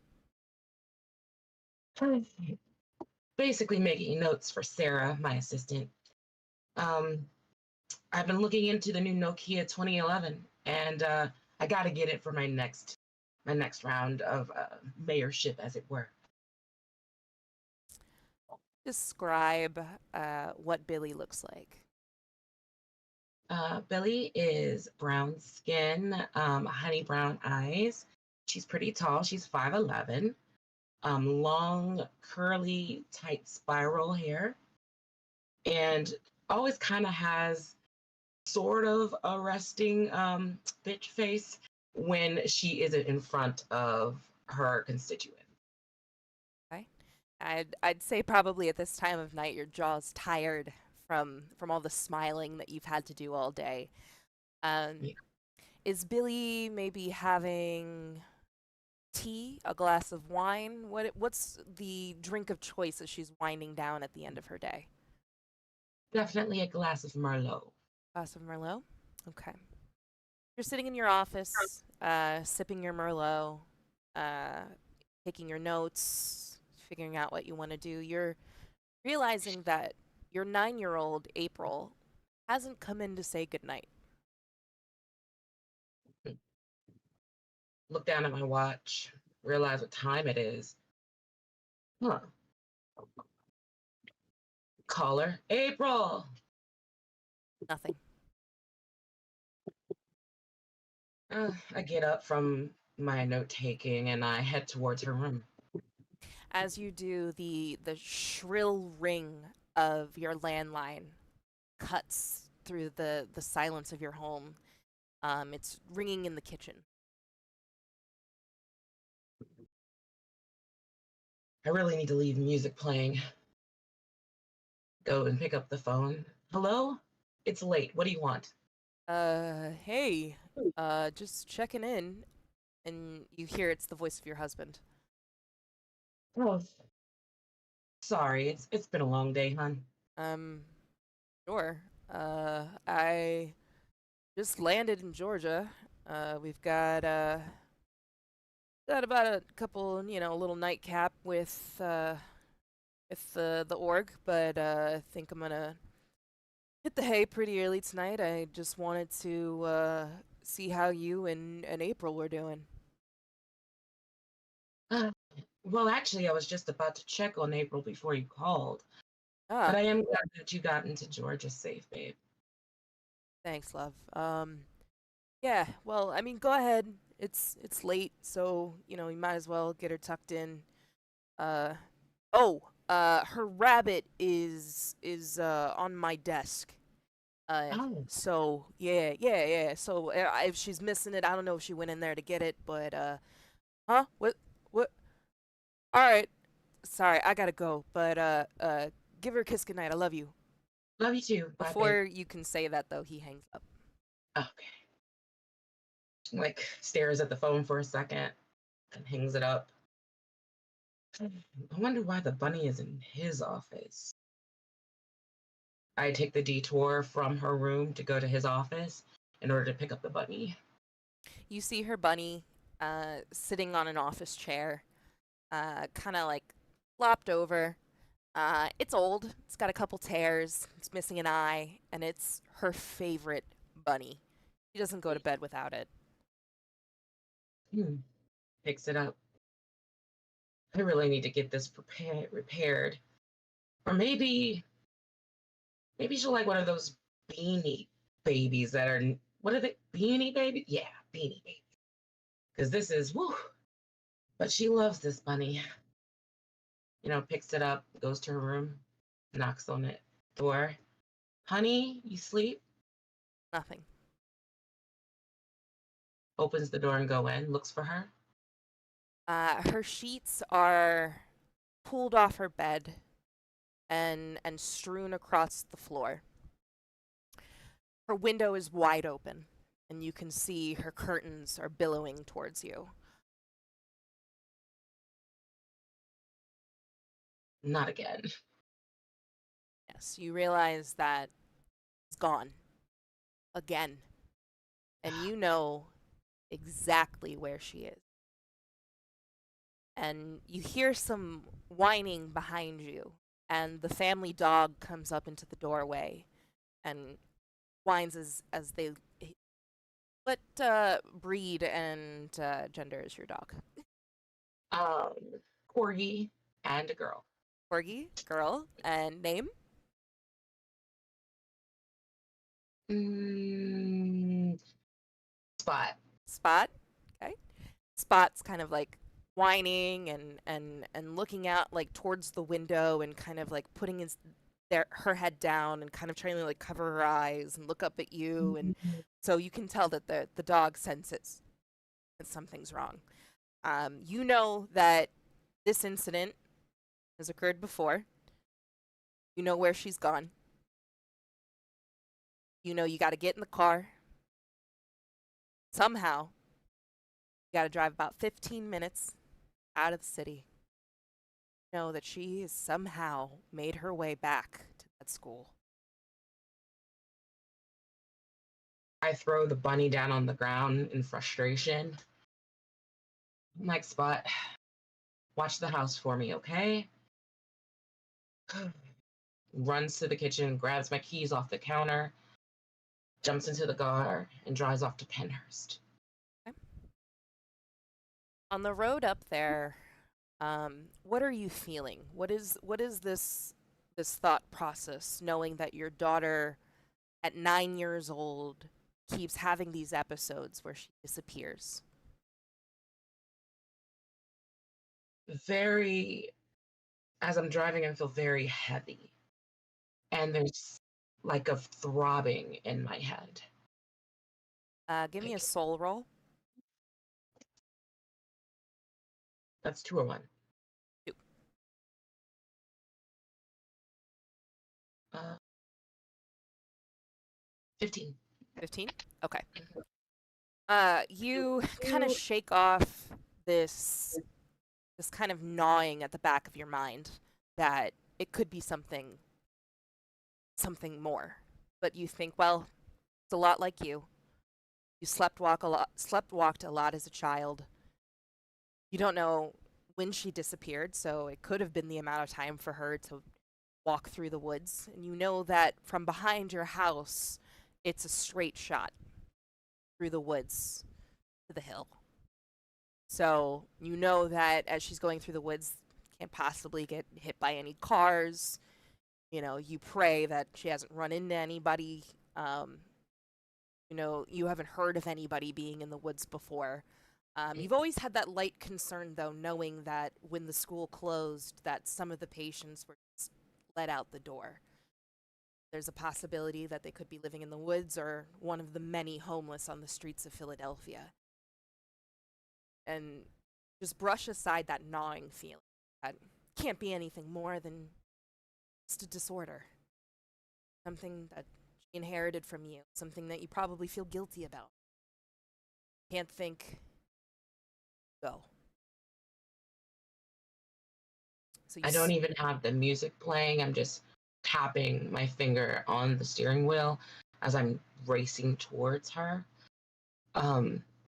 Basically making notes for Sarah, my assistant. Um, I've been looking into the new Nokia 2011, and I got to get it for my next round of mayorship, as it were. Describe what Billy looks like. Billy is brown skin, honey brown eyes. She's pretty tall. She's 5'11". Long, curly, tight spiral hair, and always kind of has sort of a resting bitch face when she isn't in front of her constituent. Okay. I'd say probably at this time of night your jaw's tired from all the smiling that you've had to do all day. Yeah. Is Billy maybe having tea, a glass of wine? What's the drink of choice as she's winding down at the end of her day? Definitely a glass of Merlot. Glass of Merlot? Okay. You're sitting in your office, sipping your Merlot, taking your notes, figuring out what you want to do. You're realizing that your 9-year-old, April, hasn't come in to say goodnight. Look down at my watch, realize what time it is. Huh. Call her. April! Nothing. I get up from my note taking and I head towards her room. As you do, the shrill ring of your landline cuts through the silence of your home. It's ringing in the kitchen. I really need to leave music playing. Go and pick up the phone. Hello? It's late. What do you want? Hey, just checking in, and you hear it's the voice of your husband. Oh, sorry. It's been a long day, hon. Sure. I just landed in Georgia. We've got about a couple, a little nightcap with the org, but I think I'm gonna hit the hay pretty early tonight. I just wanted to see how you and April were doing. Uh, well, actually, I was just about to check on April before you called. But Ah, I am glad that you got into Georgia safe, babe. thanks, love. Yeah. Well, I mean, go ahead. It's late, so you might as well get her tucked in. Uh, her rabbit is on my desk. Oh, So yeah. So if she's missing it, I don't know if she went in there to get it, but huh? What? All right. Sorry, I gotta go. But give her a kiss goodnight. I love you. love you too. Bye, babe. Before you can say that though, he hangs up. Okay. Like, stares at the phone for a second and hangs it up. I wonder why the bunny is in his office. I take the detour from her room to go to his office in order to pick up the bunny. You see her bunny sitting on an office chair, kind of like flopped over. It's old. It's got a couple tears. It's missing an eye, and it's her favorite bunny. She doesn't go to bed without it. Picks it up. I really need to get this repaired. Or maybe she'll like one of those beanie babies that are, what are they? Beanie baby? Yeah, beanie baby. Because this is, woo. But she loves this bunny. Picks it up, goes to her room, knocks on it door. Honey, you sleep? Nothing. Opens the door and go in, looks for her. Her sheets are pulled off her bed and strewn across the floor. Her window is wide open, and you can see her curtains are billowing towards you. Not again. Yes, you realize that it's gone. Again. And you know exactly where she is. And you hear some whining behind you, and the family dog comes up into the doorway and whines as they. What breed and gender is your dog? Um, Corgi and a girl. Corgi, girl, and name? Spot. Spot. Okay. Spot's kind of like whining and looking out like towards the window and kind of like putting her head down and kind of trying to like cover her eyes and look up at you, and so you can tell that the dog senses that something's wrong. You know that this incident has occurred before. You know where she's gone. You know you got to get in the car. Somehow, you got to drive about 15 minutes out of the city. You know that she has somehow made her way back to that school. I throw the bunny down on the ground in frustration. I'm like, Spot, watch the house for me, okay? Runs to the kitchen, grabs my keys off the counter, jumps into the car, and drives off to Pennhurst. Okay. On the road up there, what are you feeling? What is this thought process, knowing that your daughter at 9 years old keeps having these episodes where she disappears? As I'm driving, I feel very heavy. And there's like a throbbing in my head. Give me a soul roll. That's 2 or 1. 2. 15. 15? Okay. You kind of shake off this kind of gnawing at the back of your mind that it could be something more. But you think, well, it's a lot like you. You slept walked a lot as a child. You don't know when she disappeared, so it could have been the amount of time for her to walk through the woods. And you know that from behind your house, it's a straight shot through the woods to the hill. So you know that as she's going through the woods, can't possibly get hit by any cars. You know, you pray that she hasn't run into anybody. You know, you haven't heard of anybody being in the woods before. You've always had that light concern, though, knowing that when the school closed, that some of the patients were just let out the door. There's a possibility that they could be living in the woods or one of the many homeless on the streets of Philadelphia. And just brush aside that gnawing feeling. That can't be anything more than just a disorder. Something that she inherited from you. Something that you probably feel guilty about. Can't think. Go. So I don't even have the music playing. I'm just tapping my finger on the steering wheel as I'm racing towards her.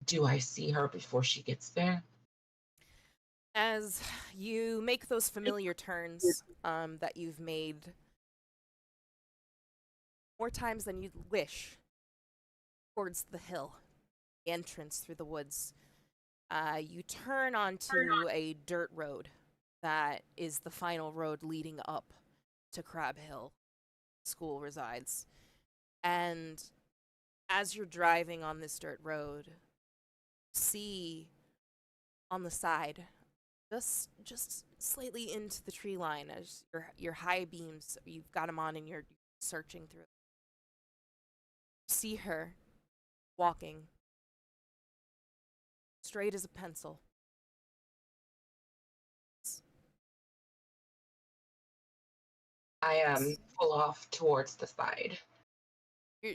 Do I see her before she gets there? As you make those familiar turns that you've made more times than you'd wish towards the hill, the entrance through the woods, you turn onto a dirt road that is the final road leading up to Crab Hill. School resides. And as you're driving on this dirt road, see on the side, just slightly into the tree line, as your high beams, you've got them on and you're searching through. See her walking straight as a pencil. I pull off towards the side.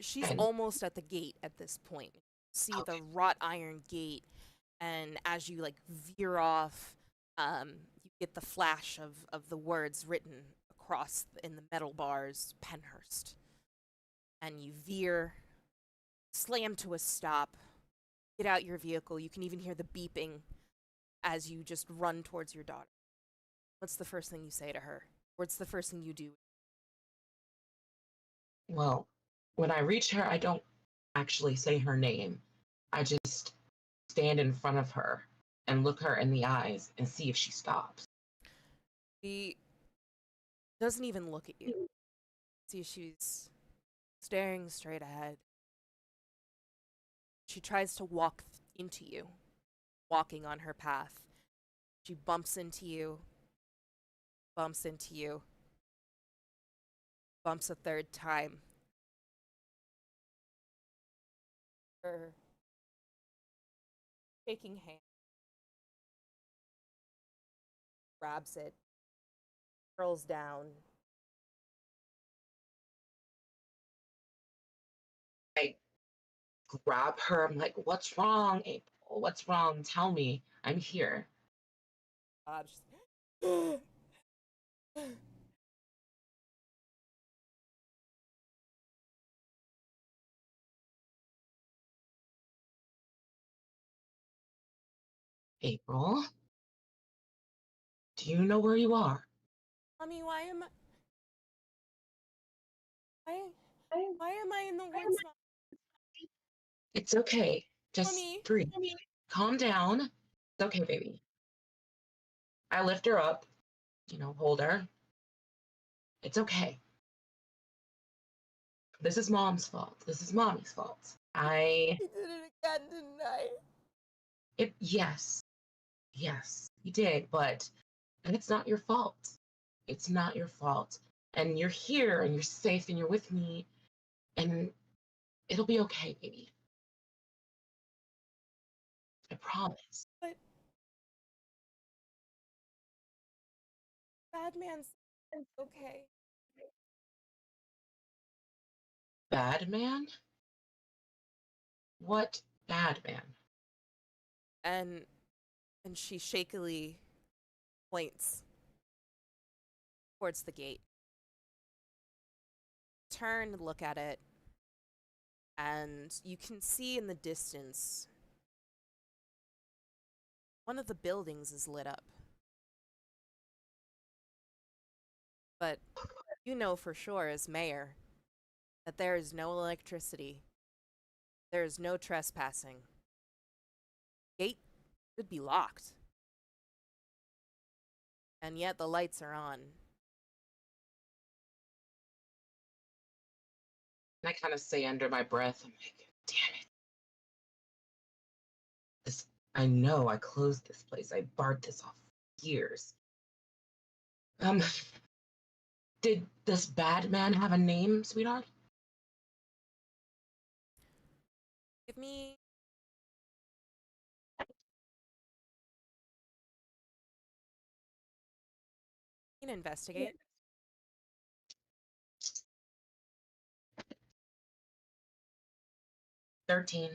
She's almost at the gate at this point. See the wrought iron gate, and as you like veer off, you get the flash of the words written across in the metal bars, Pennhurst. And you veer, slam to a stop, get out your vehicle. You can even hear the beeping as you just run towards your daughter. What's the first thing you say to her? What's the first thing you do? Well, when I reach her, I don't actually say her name. I just stand in front of her and look her in the eyes and see if she stops. She doesn't even look at you. See, she's staring straight ahead. She tries to walk into you, walking on her path. She bumps into you, bumps into you, bumps a third time. Her shaking hand grabs it, curls down. I grab her. I'm like, what's wrong, April? What's wrong? Tell me. I'm here. Just April? Do you know where you are? Mommy, why am I in the woods, Mom? It's okay. Just Mommy. breathe. Calm down. It's okay, baby. I lift her up, hold her. It's okay. This is Mom's fault. This is Mommy's fault. I did it again, didn't I? Yes, you did, but it's not your fault. It's not your fault. And you're here, and you're safe, and you're with me, and it'll be okay, baby. I promise. But Bad Man's okay. Bad man? What bad man? And she shakily points towards the gate. Turn, look at it, and you can see in the distance one of the buildings is lit up. But you know for sure as mayor that there is no electricity. There is no trespassing. Gate should be locked. And yet the lights are on. And I kind of say under my breath, I'm like, damn it. I know I closed this place. I barred this off for years. Did this bad man have a name, sweetheart? Give me an investigate. 13.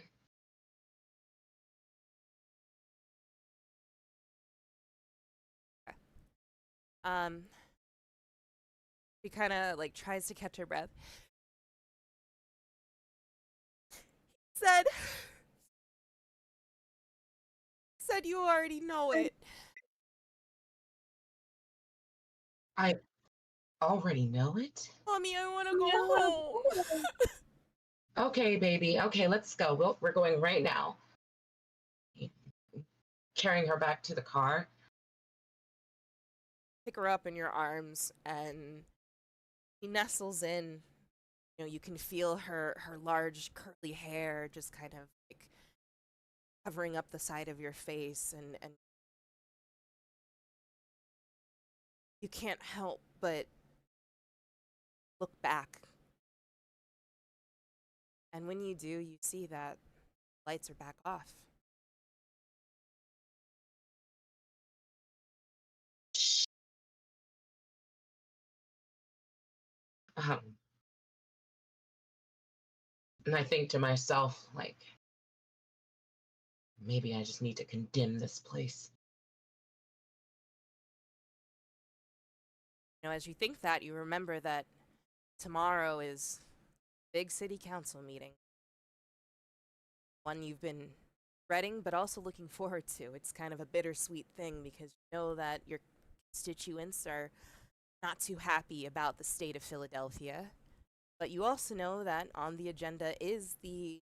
She kind of like tries to catch her breath. Said you already know it. I already know it. Mommy, I want to go home. Okay, baby. Okay, let's go. We're going right now. Carrying her back to the car. Pick her up in your arms, and he nestles in. You know, you can feel her large curly hair just kind of like covering up the side of your face, and you can't help but look back. And when you do, you see that lights are back off. And I think to myself, like, maybe I just need to condemn this place. as you think that, you remember that tomorrow is big city council meeting. One you've been dreading, but also looking forward to. It's kind of a bittersweet thing because you know that your constituents are not too happy about the state of Philadelphia. But you also know that on the agenda is the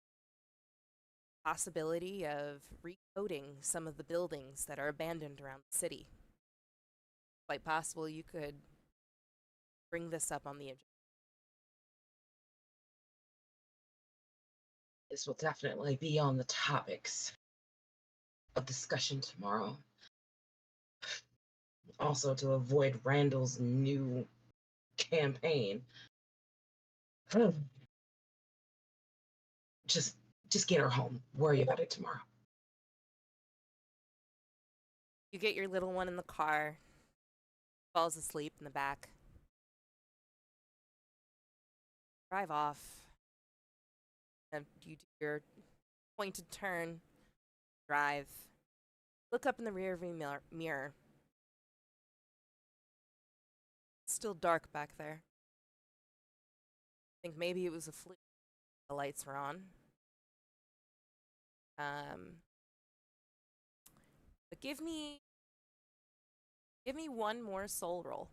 possibility of recoding some of the buildings that are abandoned around the city. Quite possible you could bring this up on the agenda. This will definitely be on the topics of discussion tomorrow. Also, to avoid Randall's new campaign. Just get her home. Worry about it tomorrow. You get your little one in the car, falls asleep in the back. Drive off. And you do your pointed turn, drive. Look up in the rearview mirror. It's still dark back there. I think maybe it was a fluke. The lights were on. But give me one more soul roll.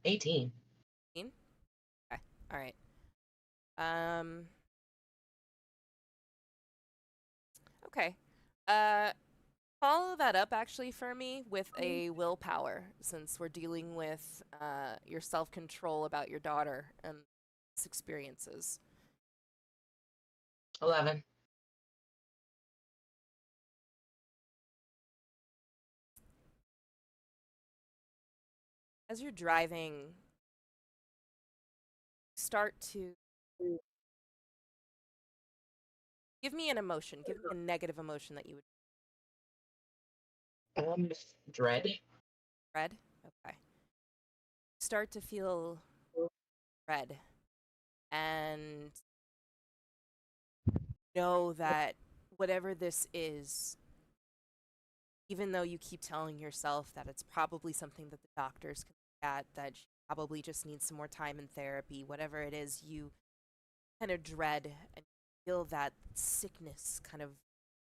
18. Okay, all right. Okay. Follow that up actually for me with a willpower, since we're dealing with your self-control about your daughter and its experiences. 11. As you're driving, start to give me an emotion. Give me a negative emotion that you would. Dread. Dread? Okay. Start to feel dread. And know that whatever this is, even though you keep telling yourself that it's probably something that the doctors can look at, that she probably just needs some more time in therapy, whatever it is, you kind of dread and feel that sickness kind of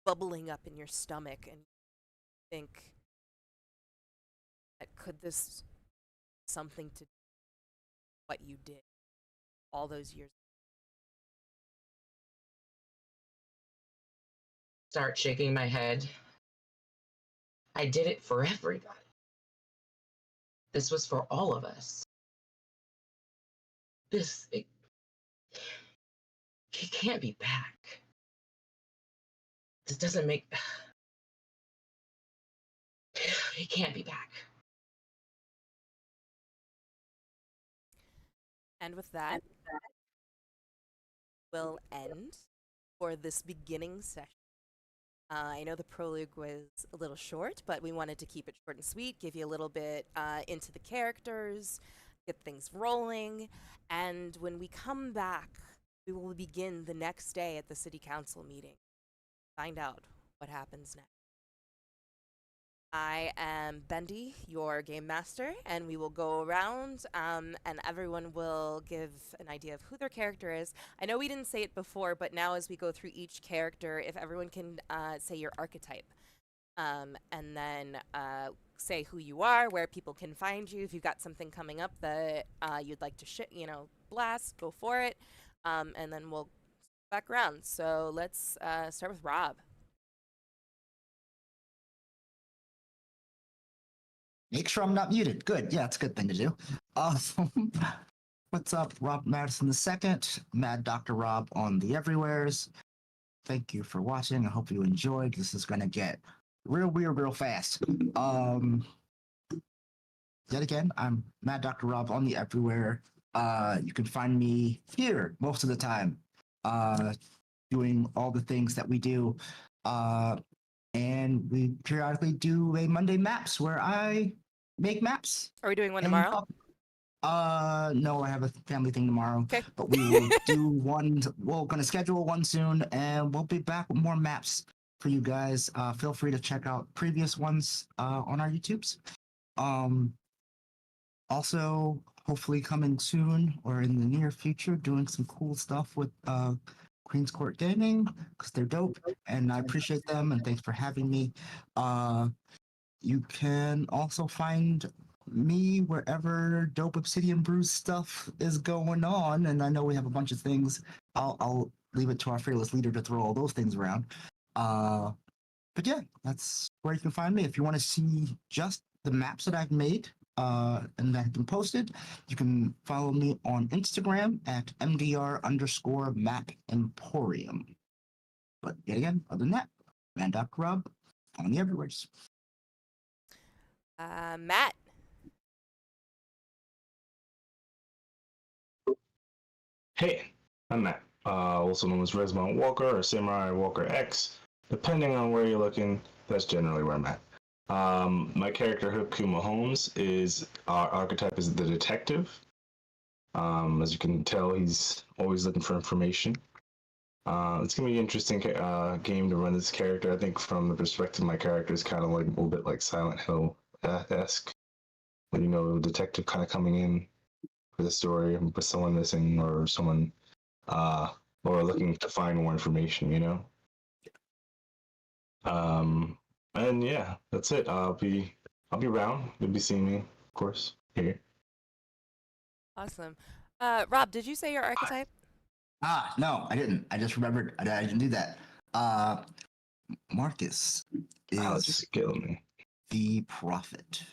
bubbling up in your stomach, and think that could this something to do with what you did all those years. Start shaking my head. I did it for everybody. This was for all of us. He can't be back. This doesn't make... He can't be back. And with that, we'll end for this beginning session. I know the prologue was a little short, but we wanted to keep it short and sweet, give you a little bit into the characters, get things rolling, and when we come back, we will begin the next day at the city council meeting. Find out what happens next. I am Bendy, your game master, and we will go around and everyone will give an idea of who their character is. I know we didn't say it before, but now as we go through each character, if everyone can say your archetype, and then say who you are, where people can find you, if you've got something coming up that you'd like to blast, go for it, and then we'll back around. So let's start with Rob. Make sure I'm not muted. Good. Yeah, it's a good thing to do. What's up? Rob Madison II, Mad Dr. Rob on the Everywheres. Thank you for watching. I hope you enjoyed. This is going to get real weird real fast. Yet again, I'm Mad Dr. Rob on the Everywhere. You can find me here most of the time, doing all the things that we do. And we periodically do a Monday Maps where I make maps. Are we doing one tomorrow? No, I have a family thing tomorrow. Okay. But we will do one. We're going to schedule one soon, and we'll be back with more maps for you guys. Feel free to check out previous ones on our YouTubes. Also, hopefully coming soon or in the near future, doing some cool stuff with Queen's Court Gaming because they're dope and I appreciate them and thanks for having me. You can also find me wherever dope Obsidian Brews stuff is going on, and I know we have a bunch of things. I'll leave it to our fearless leader to throw all those things around. But yeah, that's where you can find me. If you want to see just the maps that I've made and that have been posted, you can follow me on Instagram at MDR_map emporium. But yet again, other than that, man.grub on the everywheres. Matt. Hey, I'm Matt, also known as Resmont Walker or Samurai Walker X. Depending on where you're looking, that's generally where I'm at. My character Hercule Maholmes is our archetype is the detective. As you can tell, he's always looking for information. It's gonna be an interesting game to run this character. I think from the perspective of my character is kind of like a little bit like Silent Hill-esque. When you know, the detective kind of coming in for the story with someone missing or someone or looking to find more information, you know. And yeah, that's it. I'll be around. You'll be seeing me, of course, here. Awesome. Rob, did you say your archetype? No, I didn't. I just remembered I didn't do that. Marcus is Just kill me. the prophet.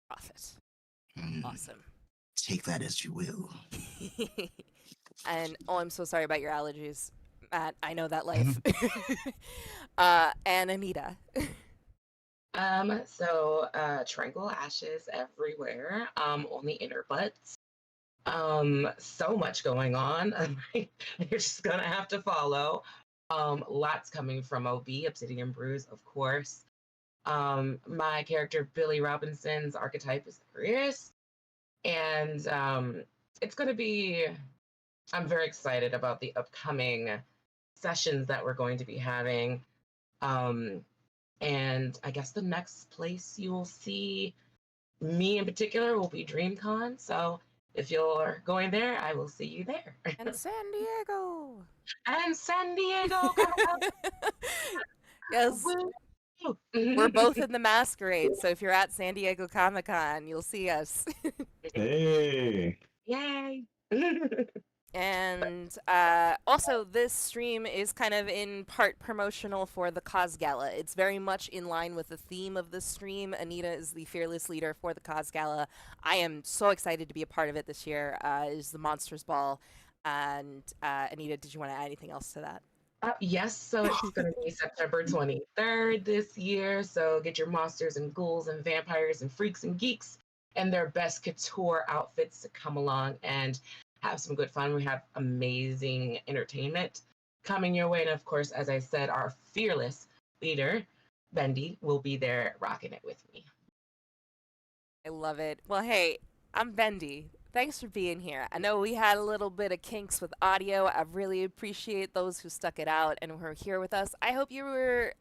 Prophet. Mm, Awesome. take that as you will. And I'm so sorry about your allergies, Matt. I know that life. And Anita. So tranquil ashes everywhere, on the inner butts. So much going on. You're just gonna have to follow. Lots coming from Obsidian Brews, of course. My character Billy Robinson's archetype is Aquarius, and it's gonna be. I'm very excited about the upcoming sessions that we're going to be having. And I guess the next place you'll see me in particular will be DreamCon. So if you're going there, I will see you there. And San Diego. And San Diego, come on. Yes. Woo. We're both in the masquerade, so if you're at San Diego Comic-Con, you'll see us. Hey. Yay. And also, this stream is kind of in part promotional for the Cause Gala. It's very much in line with the theme of this stream. Anita is the fearless leader for the Cause Gala. I am so excited to be a part of it this year. It is the Monsters Ball. And Anita, did you want to add anything else to that? Yes, so it's going to be September 23rd this year. So get your monsters and ghouls and vampires and freaks and geeks and their best couture outfits to come along and have some good fun. We have amazing entertainment coming your way. And of course, as I said, our fearless leader, Bendy, will be there rocking it with me. I love it. Well, hey, I'm Bendy. Thanks for being here. I know we had a little bit of kinks with audio. I really appreciate those who stuck it out and were here with us. I hope you were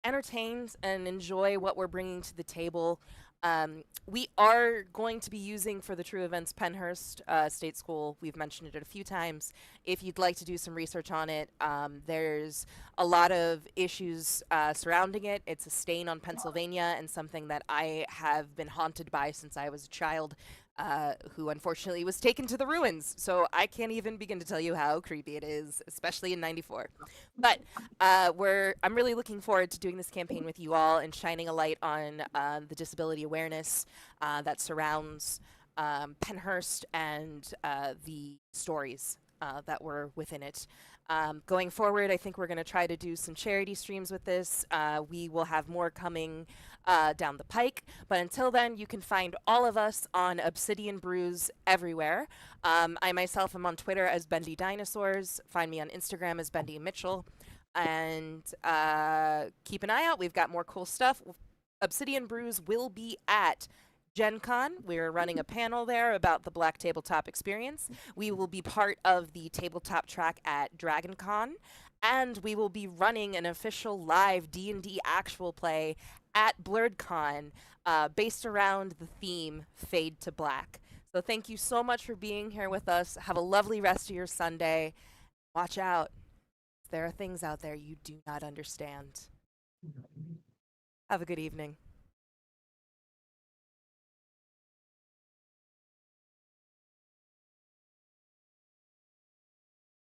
entertained and enjoy what we're bringing to the table. We are going to be using for the True Events Pennhurst State School. We've mentioned it a few times. If you'd like to do some research on it, there's a lot of issues surrounding it. It's a stain on Pennsylvania and something that I have been haunted by since I was a child. Who unfortunately was taken to the ruins. So I can't even begin to tell you how creepy it is, especially in '94. But I'm really looking forward to doing this campaign with you all and shining a light on the disability awareness that surrounds Pennhurst and the stories that were within it. Going forward, I think we're going to try to do some charity streams with this. We will have more coming down the pike. But until then, you can find all of us on Obsidian Brews everywhere. I myself am on Twitter as Bendy Dinosaurs. Find me on Instagram as Bendy Mitchell. And keep an eye out. We've got more cool stuff. Obsidian Brews will be at Gen Con. We're running a panel there about the Black Tabletop experience. We will be part of the tabletop track at Dragon Con, and we will be running an official live D&D actual play at BlurredCon based around the theme Fade to Black. So thank you so much for being here with us. Have a lovely rest of your Sunday. Watch out. There are things out there you do not understand. Have a good evening.